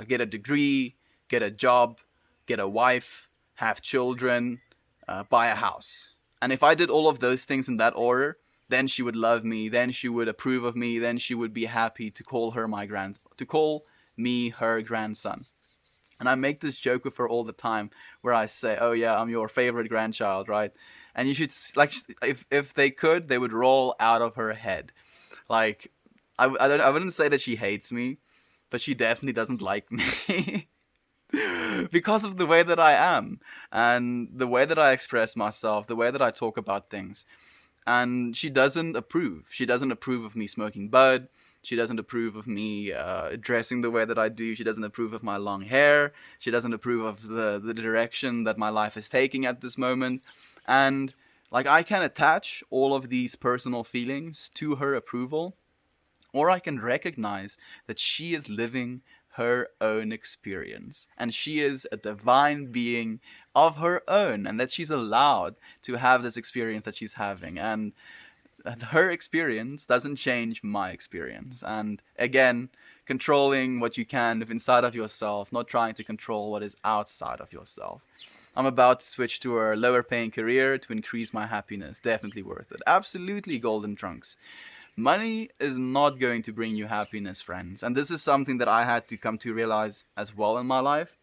get a degree, get a job, get a wife, have children, buy a house. And if I did all of those things in that order, then she would love me, then she would approve of me, then she would be happy to call her to call me her grandson. And I make this joke with her all the time where I say, "Oh yeah, I'm your favorite grandchild, right?" And you should like, if they could, they would roll out of her head. Like, I wouldn't say that she hates me, but she definitely doesn't like me. Because of the way that I am and the way that I express myself, the way that I talk about things. And she doesn't approve. She doesn't approve of me smoking bud. She doesn't approve of me dressing the way that I do. She doesn't approve of my long hair. She doesn't approve of the direction that my life is taking at this moment. And like, I can attach all of these personal feelings to her approval, or I can recognize that she is living her own experience and she is a divine being of her own, and that she's allowed to have this experience that she's having, and her experience doesn't change my experience. And again, controlling what you can inside of yourself, not trying to control what is outside of yourself. I'm about to switch to a lower paying career to increase my happiness. Definitely worth it. Absolutely, Golden Trunks. Money is not going to bring you happiness, friends. And this is something that I had to come to realize as well in my life.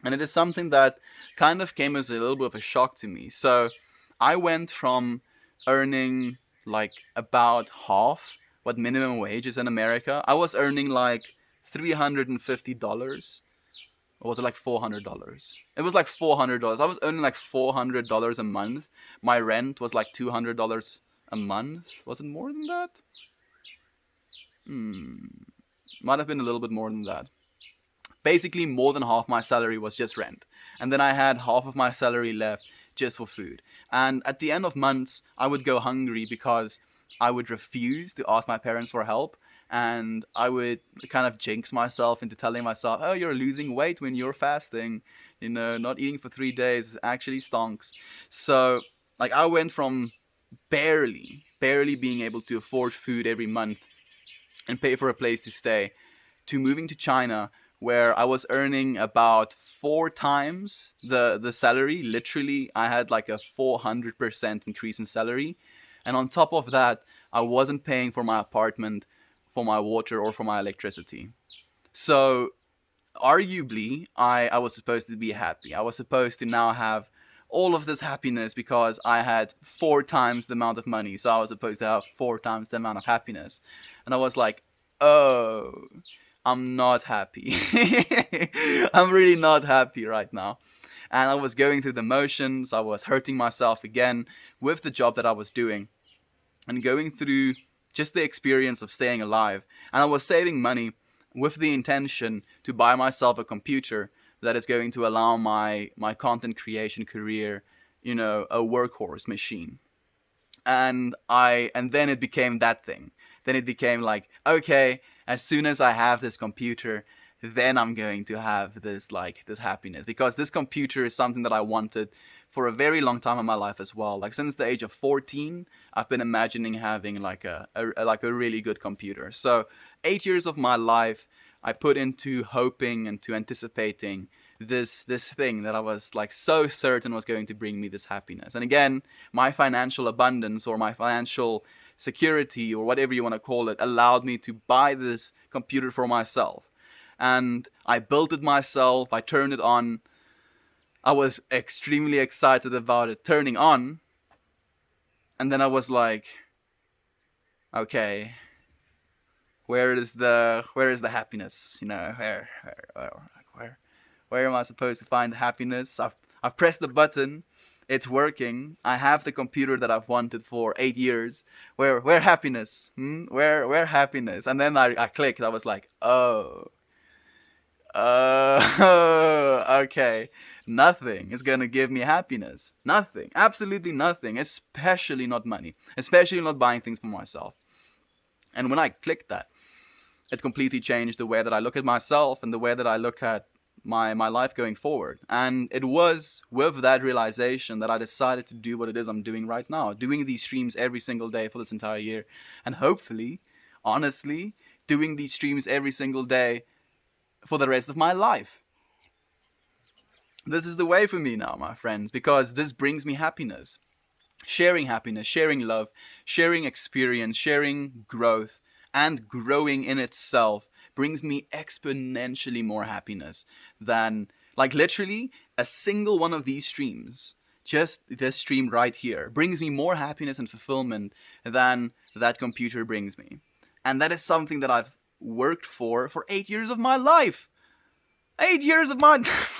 And it is something that kind of came as a little bit of a shock to me. So I went from earning like about half what minimum wage is in America. I was earning like $350. Or was it like $400? It was like $400. I was earning like $400 a month. My rent was like $200 a month. Was it more than that? Might have been a little bit more than that. Basically, more than half my salary was just rent. And then I had half of my salary left just for food. And at the end of months, I would go hungry because I would refuse to ask my parents for help. And I would kind of jinx myself into telling myself, "Oh, you're losing weight when you're fasting. You know, not eating for 3 days actually stonks." So, like, I went from barely being able to afford food every month and pay for a place to stay, to moving to China, where I was earning about 4 times the salary. Literally, I had like a 400% increase in salary. And on top of that, I wasn't paying for my apartment, for my water, or for my electricity. So arguably, I was supposed to be happy. I was supposed to now have all of this happiness because I had 4 times the amount of money. So I was supposed to have 4 times the amount of happiness. And I was like, oh, I'm not happy. I'm really not happy right now. And I was going through the motions. I was hurting myself again with the job that I was doing and going through just the experience of staying alive. And I was saving money with the intention to buy myself a computer that is going to allow my content creation career, you know, a workhorse machine. And then it became that thing. Then it became like, okay, as soon as I have this computer, then I'm going to have this, like, this happiness, because this computer is something that I wanted for a very long time in my life as well. Like, since the age of 14, I've been imagining having like a really good computer. So 8 years of my life I put into hoping and to anticipating this thing that I was like so certain was going to bring me this happiness. And again, my financial abundance, or my financial security, or whatever you want to call it, allowed me to buy this computer for myself. And I built it myself. I turned it on. I was extremely excited about it turning on. And then I was like, okay, where is the happiness? You know, where am I supposed to find the happiness? I've pressed the button. It's working. I have the computer that I've wanted for 8 years. Where happiness? Where happiness? And then I clicked. I was like, oh, okay. Nothing is gonna give me happiness. Nothing. Absolutely nothing. Especially not money. Especially not buying things for myself. And when I clicked that, it completely changed the way that I look at myself and the way that I look at my life going forward. And it was with that realization that I decided to do what it is I'm doing right now, doing these streams every single day for this entire year, and hopefully, honestly, doing these streams every single day for the rest of my life. This is the way for me now, my friends, because this brings me happiness, sharing love, sharing experience, sharing growth, and growing in itself brings me exponentially more happiness than, like, literally a single one of these streams. Just this stream right here brings me more happiness and fulfillment than that computer brings me. And that is something that I've worked for 8 years of my life. 8 years of my life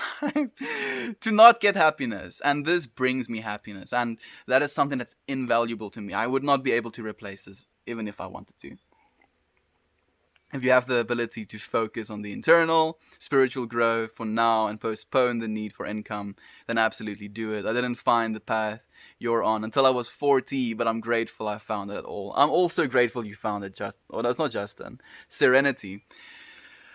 to not get happiness, and this brings me happiness, and that is something that's invaluable to me. I would not be able to replace this even if I wanted to. If you have the ability to focus on the internal spiritual growth for now and postpone the need for income, then absolutely do it. I didn't find the path you're on until I was 40, but I'm grateful I found it at all. I'm also grateful you found it, that's not Justin. Serenity.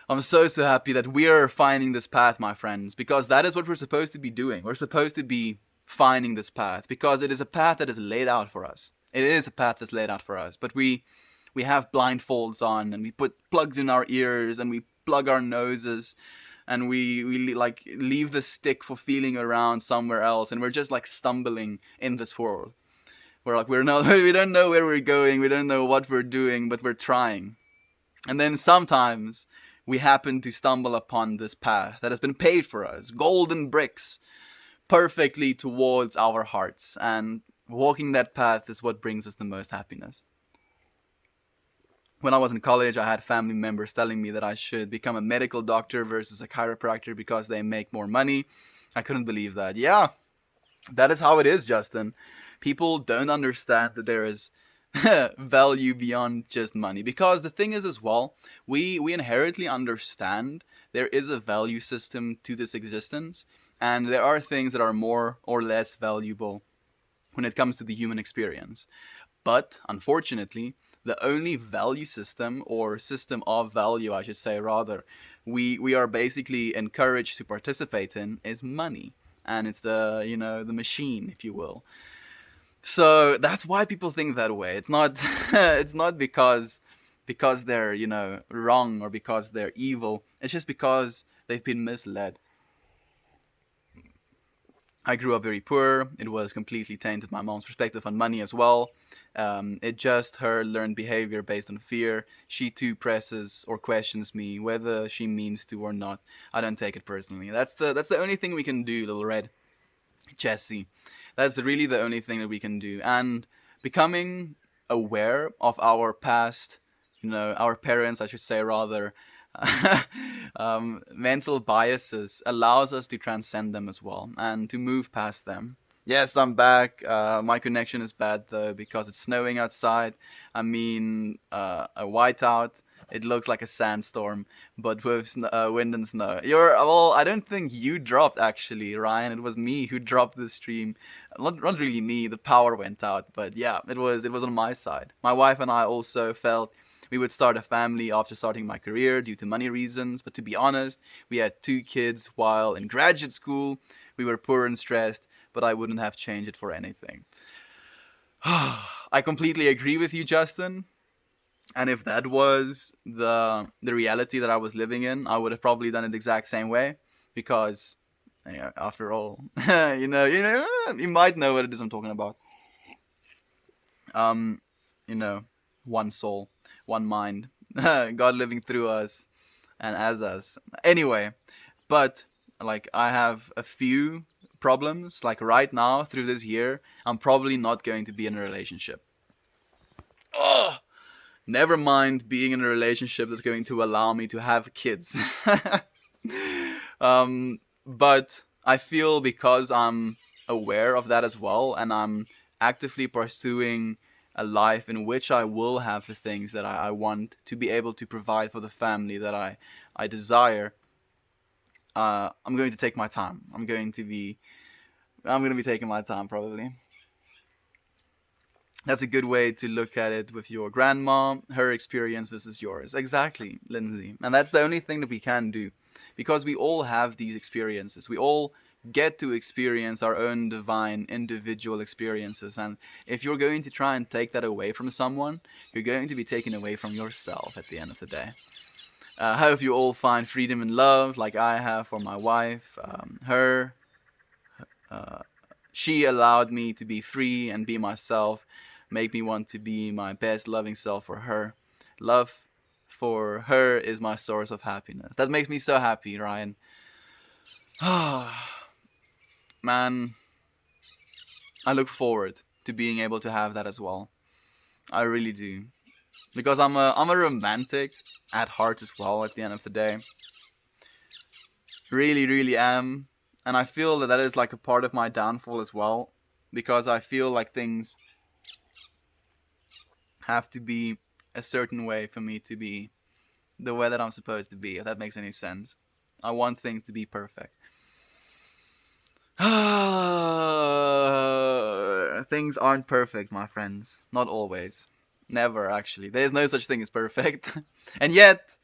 I'm so happy that we're finding this path, my friends, because that is what we're supposed to be doing. We're supposed to be finding this path because it is a path that is laid out for us. It is a path that's laid out for us, but we have blindfolds on, and we put plugs in our ears, and we plug our noses, and we like leave the stick for feeling around somewhere else, and we're just like stumbling in this world. We're like, we don't know where we're going, we don't know what we're doing, but we're trying. And then sometimes we happen to stumble upon this path that has been paved for us, golden bricks, perfectly towards our hearts. And walking that path is what brings us the most happiness. When I was in college, I had family members telling me that I should become a medical doctor versus a chiropractor because they make more money. I couldn't believe that. Yeah, that is how it is, Justin. People don't understand that there is value beyond just money, because the thing is as well, we inherently understand there is a value system to this existence, and there are things that are more or less valuable when it comes to the human experience. But unfortunately, the only value system, or system of value I should say rather, we are basically encouraged to participate in is money. And it's the machine, if you will. So that's why people think that way. It's not it's not because they're, wrong, or because they're evil. It's just because they've been misled. I grew up very poor. It was completely tainted my mom's perspective on money as well. It just her learned behavior based on fear. She too presses or questions me whether she means to or not. I don't take it personally. That's the only thing we can do, little red Jesse. That's really the only thing that we can do. And becoming aware of our past, our parents, I should say rather, mental biases allows us to transcend them as well and to move past them. Yes, I'm back. My connection is bad though because it's snowing outside. I mean, a whiteout. It looks like a sandstorm, but with wind and snow. I don't think you dropped actually, Ryan. It was me who dropped the stream. Not really me. The power went out, but yeah, it was on my side. My wife and I also felt we would start a family after starting my career due to money reasons. But to be honest, we had 2 kids while in graduate school. We were poor and stressed, but I wouldn't have changed it for anything. I completely agree with you, Justin. And if that was the reality that I was living in, I would have probably done it the exact same way, because after all, you might know what it is I'm talking about. Um, you know, one soul, one mind, God living through us and as us. Anyway, but like I have a few problems. Like right now, through this year, I'm probably not going to be in a relationship. Ugh. Never mind being in a relationship that's going to allow me to have kids. But I feel because I'm aware of that as well, and I'm actively pursuing a life in which I will have the things that I want to be able to provide for the family that I desire. I'm going to take my time. I'm going to be taking my time probably. That's a good way to look at it with your grandma, her experience versus yours. Exactly, Lindsay. And that's the only thing that we can do. Because we all have these experiences. We all get to experience our own divine individual experiences. And if you're going to try and take that away from someone, you're going to be taken away from yourself at the end of the day. I hope you all find freedom and love like I have for my wife, her She allowed me to be free and be myself, make me want to be my best loving self for her. Love for her is my source of happiness. That makes me so happy, Ryan. Man, I look forward to being able to have that as well. I really do. Because I'm a romantic at heart as well at the end of the day. Really, really am. And I feel that that is like a part of my downfall as well. Because I feel like things have to be a certain way for me to be the way that I'm supposed to be, if that makes any sense. I want things to be perfect. Things aren't perfect, my friends. Not always. Never, actually. There's no such thing as perfect. And yet,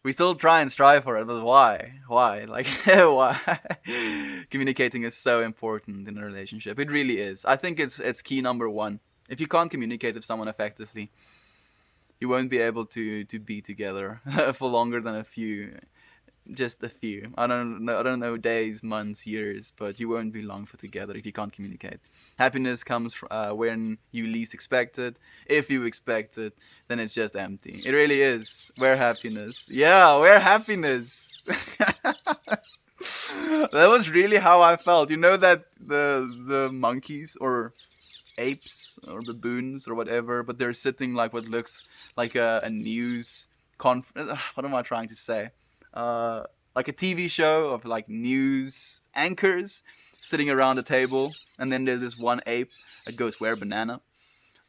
we still try and strive for it, but why? Why? Like, why? Communicating is so important in a relationship. It really is. I think it's key number one. If you can't communicate with someone effectively, you won't be able to be together for longer than just a few. I don't know days, months, years, but you won't be long for together if you can't communicate. Happiness comes when you least expect it. If you expect it, then it's just empty. It really is. Where happiness? Yeah, where happiness? That was really how I felt. You know that the monkeys or apes or baboons or whatever, but they're sitting like what looks like a news conference. What am I trying to say? Uh, like a TV show of like news anchors sitting around a table, and then there's this one ape that goes, "Where banana?"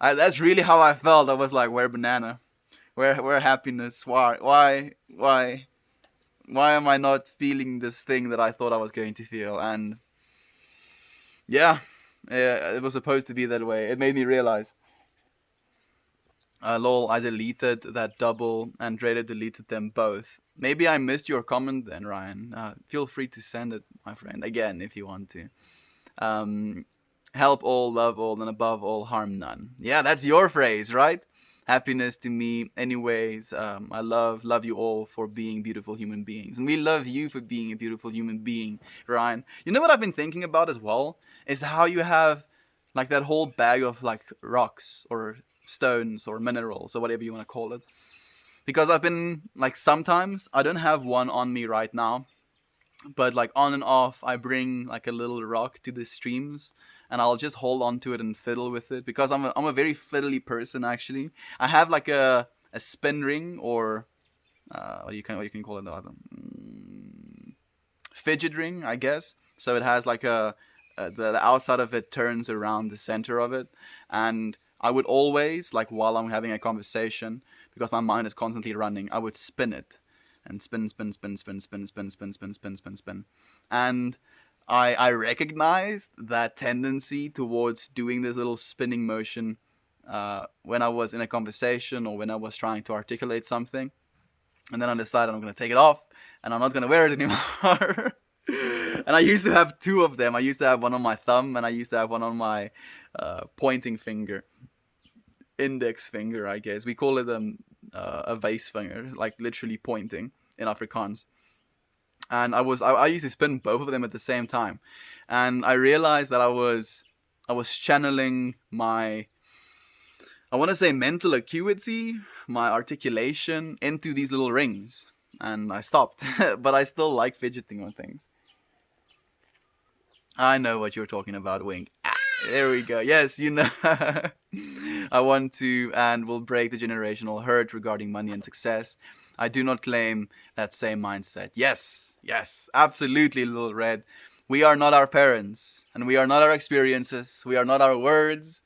That's really how I felt. I was like, "Where banana? Where happiness? Why am I not feeling this thing that I thought I was going to feel?" And yeah, it was supposed to be that way. It made me realize. Lol, I deleted that double and Raider deleted them both. Maybe I missed your comment then, Ryan. Feel free to send it, my friend, again if you want to. Um, Help all, love all, and above all, harm none. Yeah, that's your phrase, right? Happiness to me, anyways. I love you all for being beautiful human beings, and we love you for being a beautiful human being, Ryan. You know what I've been thinking about as well is how you have like that whole bag of like rocks or stones or minerals or whatever you want to call it. Because I've been like sometimes I don't have one on me right now, but like on and off I bring like a little rock to the streams and I'll just hold on to it and fiddle with it because I'm a very fiddly person actually. I have like a spin ring or what you can call it, fidget ring, I guess. So it has like the outside of it turns around the center of it, and I would always like while I'm having a conversation because my mind is constantly running, I would spin it and spin, spin, spin, spin, spin, spin, spin, spin, spin, spin, spin, and I recognized that tendency towards doing this little spinning motion when I was in a conversation or when I was trying to articulate something, and then I decided I'm gonna take it off and I'm not gonna wear it anymore. And I used to have two of them. I used to have one on my thumb and I used to have one on my pointing finger, index finger, I guess. We call it a vase finger, like literally pointing in Afrikaans. And I used to spin both of them at the same time, and I realized that I was channeling my, I want to say, mental acuity, my articulation into these little rings, and I stopped. But I still like fidgeting on things. I know what you're talking about, Wink. There we go. Yes, you know. I want to and will break the generational hurt regarding money and success. I do not claim that same mindset. Yes, yes, absolutely, Little Red. We are not our parents, and we are not our experiences. We are not our words.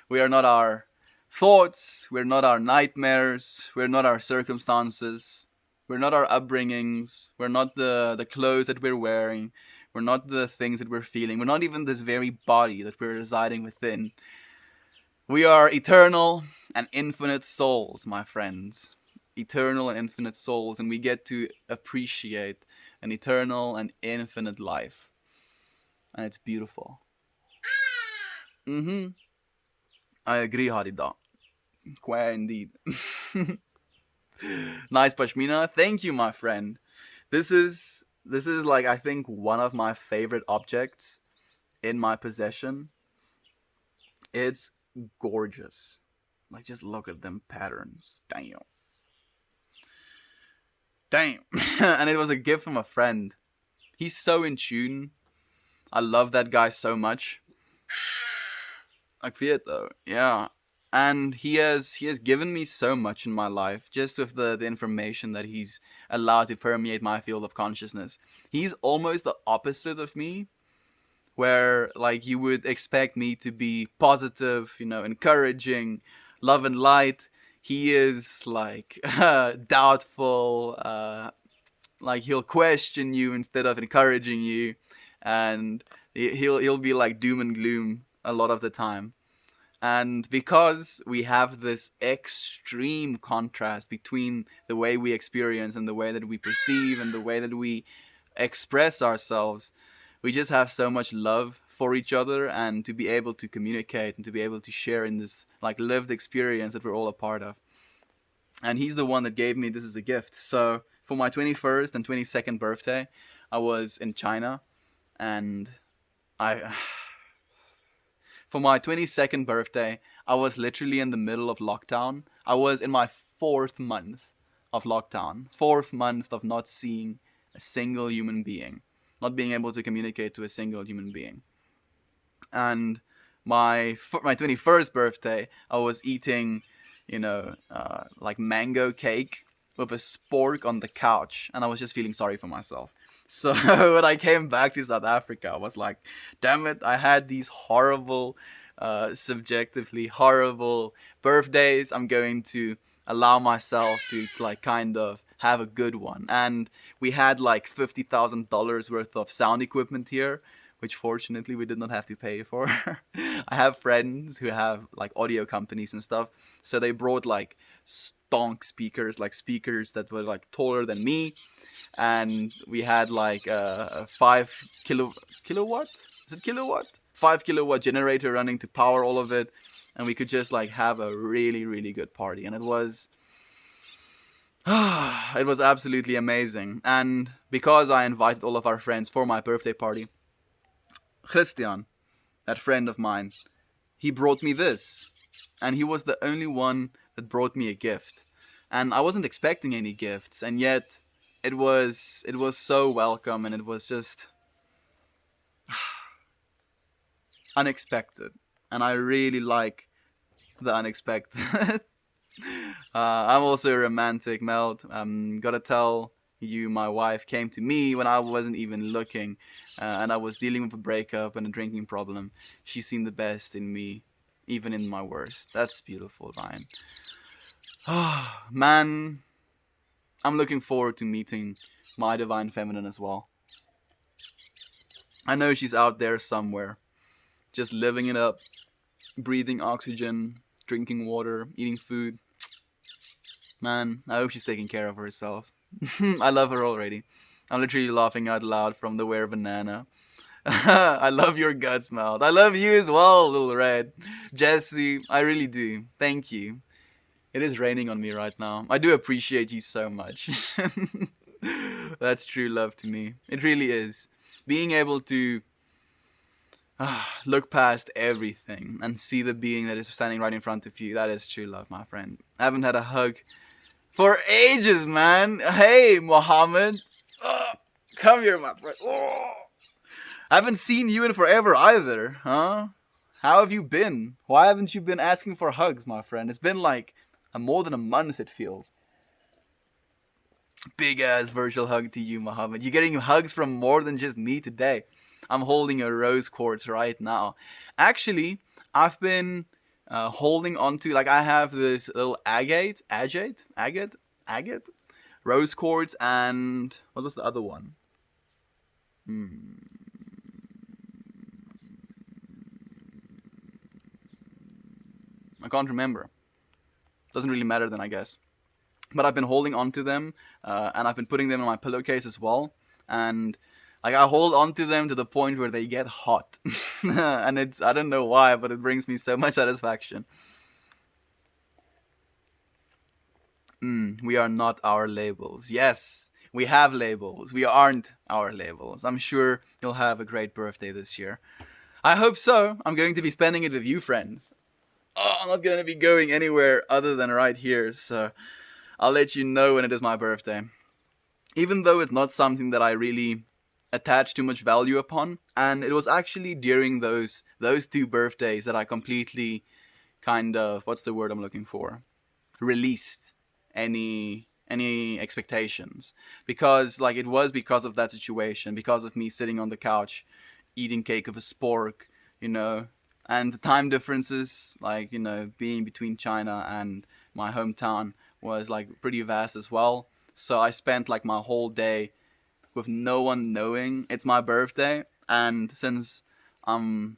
We are not our thoughts. We're not our nightmares. We're not our circumstances. We're not our upbringings. We're not the clothes that we're wearing. We're not the things that we're feeling. We're not even this very body that we're residing within. We are eternal and infinite souls, my friends. Eternal and infinite souls, and we get to appreciate an eternal and infinite life. And it's beautiful. Mm-hmm. I agree, Harida. Quite indeed. Nice, Pashmina. Thank you, my friend. This is like I think one of my favorite objects in my possession. It's gorgeous. Like, just look at them patterns. Damn. Damn. And it was a gift from a friend. He's so in tune. I love that guy so much. Like Fiat though, yeah. And he has given me so much in my life just with the information that he's allowed to permeate my field of consciousness. He's almost the opposite of me, where like you would expect me to be positive, encouraging, love and light. He is like doubtful, like he'll question you instead of encouraging you, and he'll be like doom and gloom a lot of the time. And because we have this extreme contrast between the way we experience and the way that we perceive and the way that we express ourselves, we just have so much love for each other, and to be able to communicate and to be able to share in this like lived experience that we're all a part of. And he's the one that gave me this as a gift. So for my 21st and 22nd birthday, I was in China, and I for my 22nd birthday, I was literally in the middle of lockdown. I was in my fourth month of lockdown, fourth month of not seeing a single human being, not being able to communicate to a single human being. And my 21st birthday, I was eating, like mango cake with a spork on the couch, and I was just feeling sorry for myself. So when I came back to South Africa, I was like, damn it, I had these horrible, subjectively horrible birthdays. I'm going to allow myself to like kind of have a good one. And we had like $50,000 worth of sound equipment here, which fortunately we did not have to pay for. I have friends who have like audio companies and stuff, so they brought like stonk speakers, like speakers that were like taller than me, and we had like a 5 kilowatt. Is it kilowatt? 5 kilowatt generator running to power all of it, and we could just like have a really really good party, and it was it was absolutely amazing. And because I invited all of our friends for my birthday party, Christian, that friend of mine, he brought me this, and he was the only one that brought me a gift. And I wasn't expecting any gifts, and yet it was so welcome, and it was just unexpected. And I really like the unexpected. I'm also a romantic, Meld. Gotta tell you, my wife came to me when I wasn't even looking, and I was dealing with a breakup and a drinking problem. She's seen the best in me, even in my worst. That's beautiful, Ryan. Man, I'm looking forward to meeting my divine feminine as well. I know she's out there somewhere, just living it up, breathing oxygen, drinking water, eating food. Man, I hope she's taking care of herself. I love her already. I'm literally laughing out loud from the Wear Banana. I love your guts, Mouth. I love you as well, Little Red. Jesse, I really do. Thank you. It is raining on me right now. I do appreciate you so much. That's true love to me. It really is. Being able to look past everything and see the being that is standing right in front of you, that is true love, my friend. I haven't had a hug for ages, man. Hey, Mohammed. Come here, my friend. I haven't seen you in forever either, huh? How have you been? Why haven't you been asking for hugs, my friend? It's been like more than a month, it feels. Big ass virtual hug to you, Mohammed. You're getting hugs from more than just me today. I'm holding a rose quartz right now. Actually, I've been holding on to, like, I have this little agate rose quartz, and what was the other one? I can't remember. Doesn't really matter then, I guess. But I've been holding on to them, and I've been putting them in my pillowcase as well. And like I hold on to them to the point where they get hot, and I don't know why, but it brings me so much satisfaction. We are not our labels. Yes, we have labels. We aren't our labels. I'm sure you'll have a great birthday this year. I hope so. I'm going to be spending it with you, friends. Oh, I'm not going to be going anywhere other than right here, so I'll let you know when it is my birthday. Even though it's not something that I really attach too much value upon, and it was actually during those two birthdays that I completely kind of, what's the word I'm looking for, released any expectations, because like it was because of that situation, because of me sitting on the couch eating cake of a spork, you know, and the time differences, like, you know, being between China and my hometown was like pretty vast as well. So I spent like my whole day with no one knowing it's my birthday, and since I'm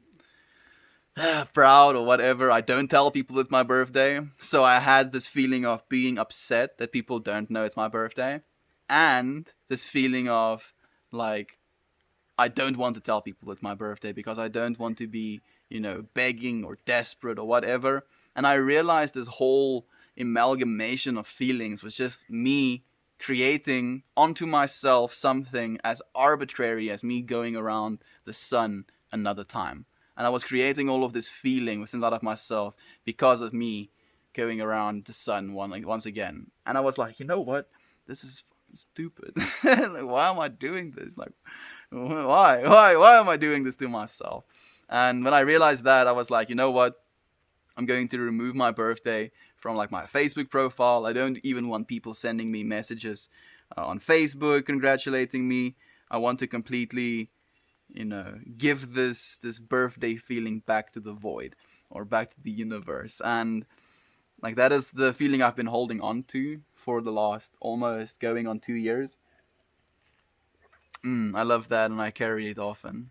proud or whatever, I don't tell people it's my birthday. So I had this feeling of being upset that people don't know it's my birthday, and this feeling of like I don't want to tell people it's my birthday because I don't want to be, you know, begging or desperate or whatever. And I realized this whole amalgamation of feelings was just me creating onto myself something as arbitrary as me going around the sun another time. And I was creating all of this feeling within that of myself because of me going around the sun once again. And I was like, you know what? This is fucking stupid. Like, why am I doing this? Like, why am I doing this to myself? And when I realized that, I was like, you know what? I'm going to remove my birthday from like my Facebook profile. I don't even want people sending me messages on Facebook congratulating me. I want to completely, you know, give this birthday feeling back to the void or back to the universe. And like that is the feeling I've been holding on to for the last almost going on 2 years. I love that, and I carry it often.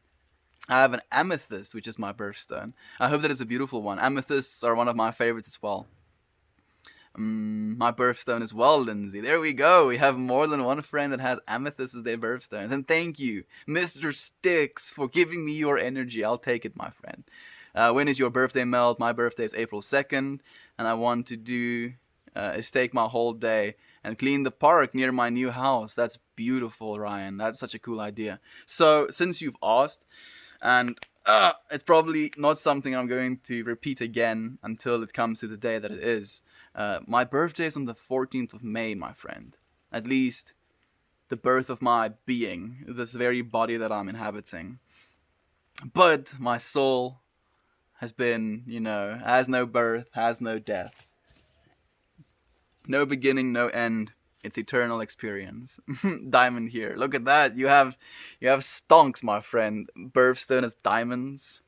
I have an amethyst, which is my birthstone. I hope that it's a beautiful one. Amethysts are one of my favorites as well. My birthstone as well, Lindsay. There we go. We have more than one friend that has amethyst as their birthstones. And thank you, Mr. Sticks, for giving me your energy. I'll take it, my friend. When is your birthday, Mel? My birthday is April 2nd, and I want to do is take my whole day and clean the park near my new house. That's beautiful, Ryan. That's such a cool idea. So, since you've asked, and it's probably not something I'm going to repeat again until it comes to the day that it is. My birthday is on the 14th of May, my friend. At least the birth of my being, this very body that I'm inhabiting. But my soul has been, you know, has no birth, has no death. No beginning, no end. It's eternal experience. Diamond here. Look at that. You have stonks, my friend. Birthstone is diamonds.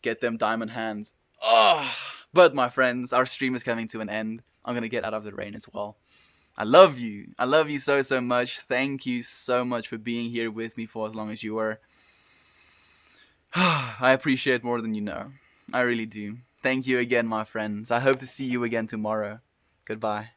Get them diamond hands. Oh, but my friends, our stream is coming to an end. I'm gonna get out of the rain as well. I love you. I love you so so much. Thank you so much for being here with me for as long as you were. I appreciate more than you know. I really do. Thank you again, my friends. I hope to see you again tomorrow. Goodbye.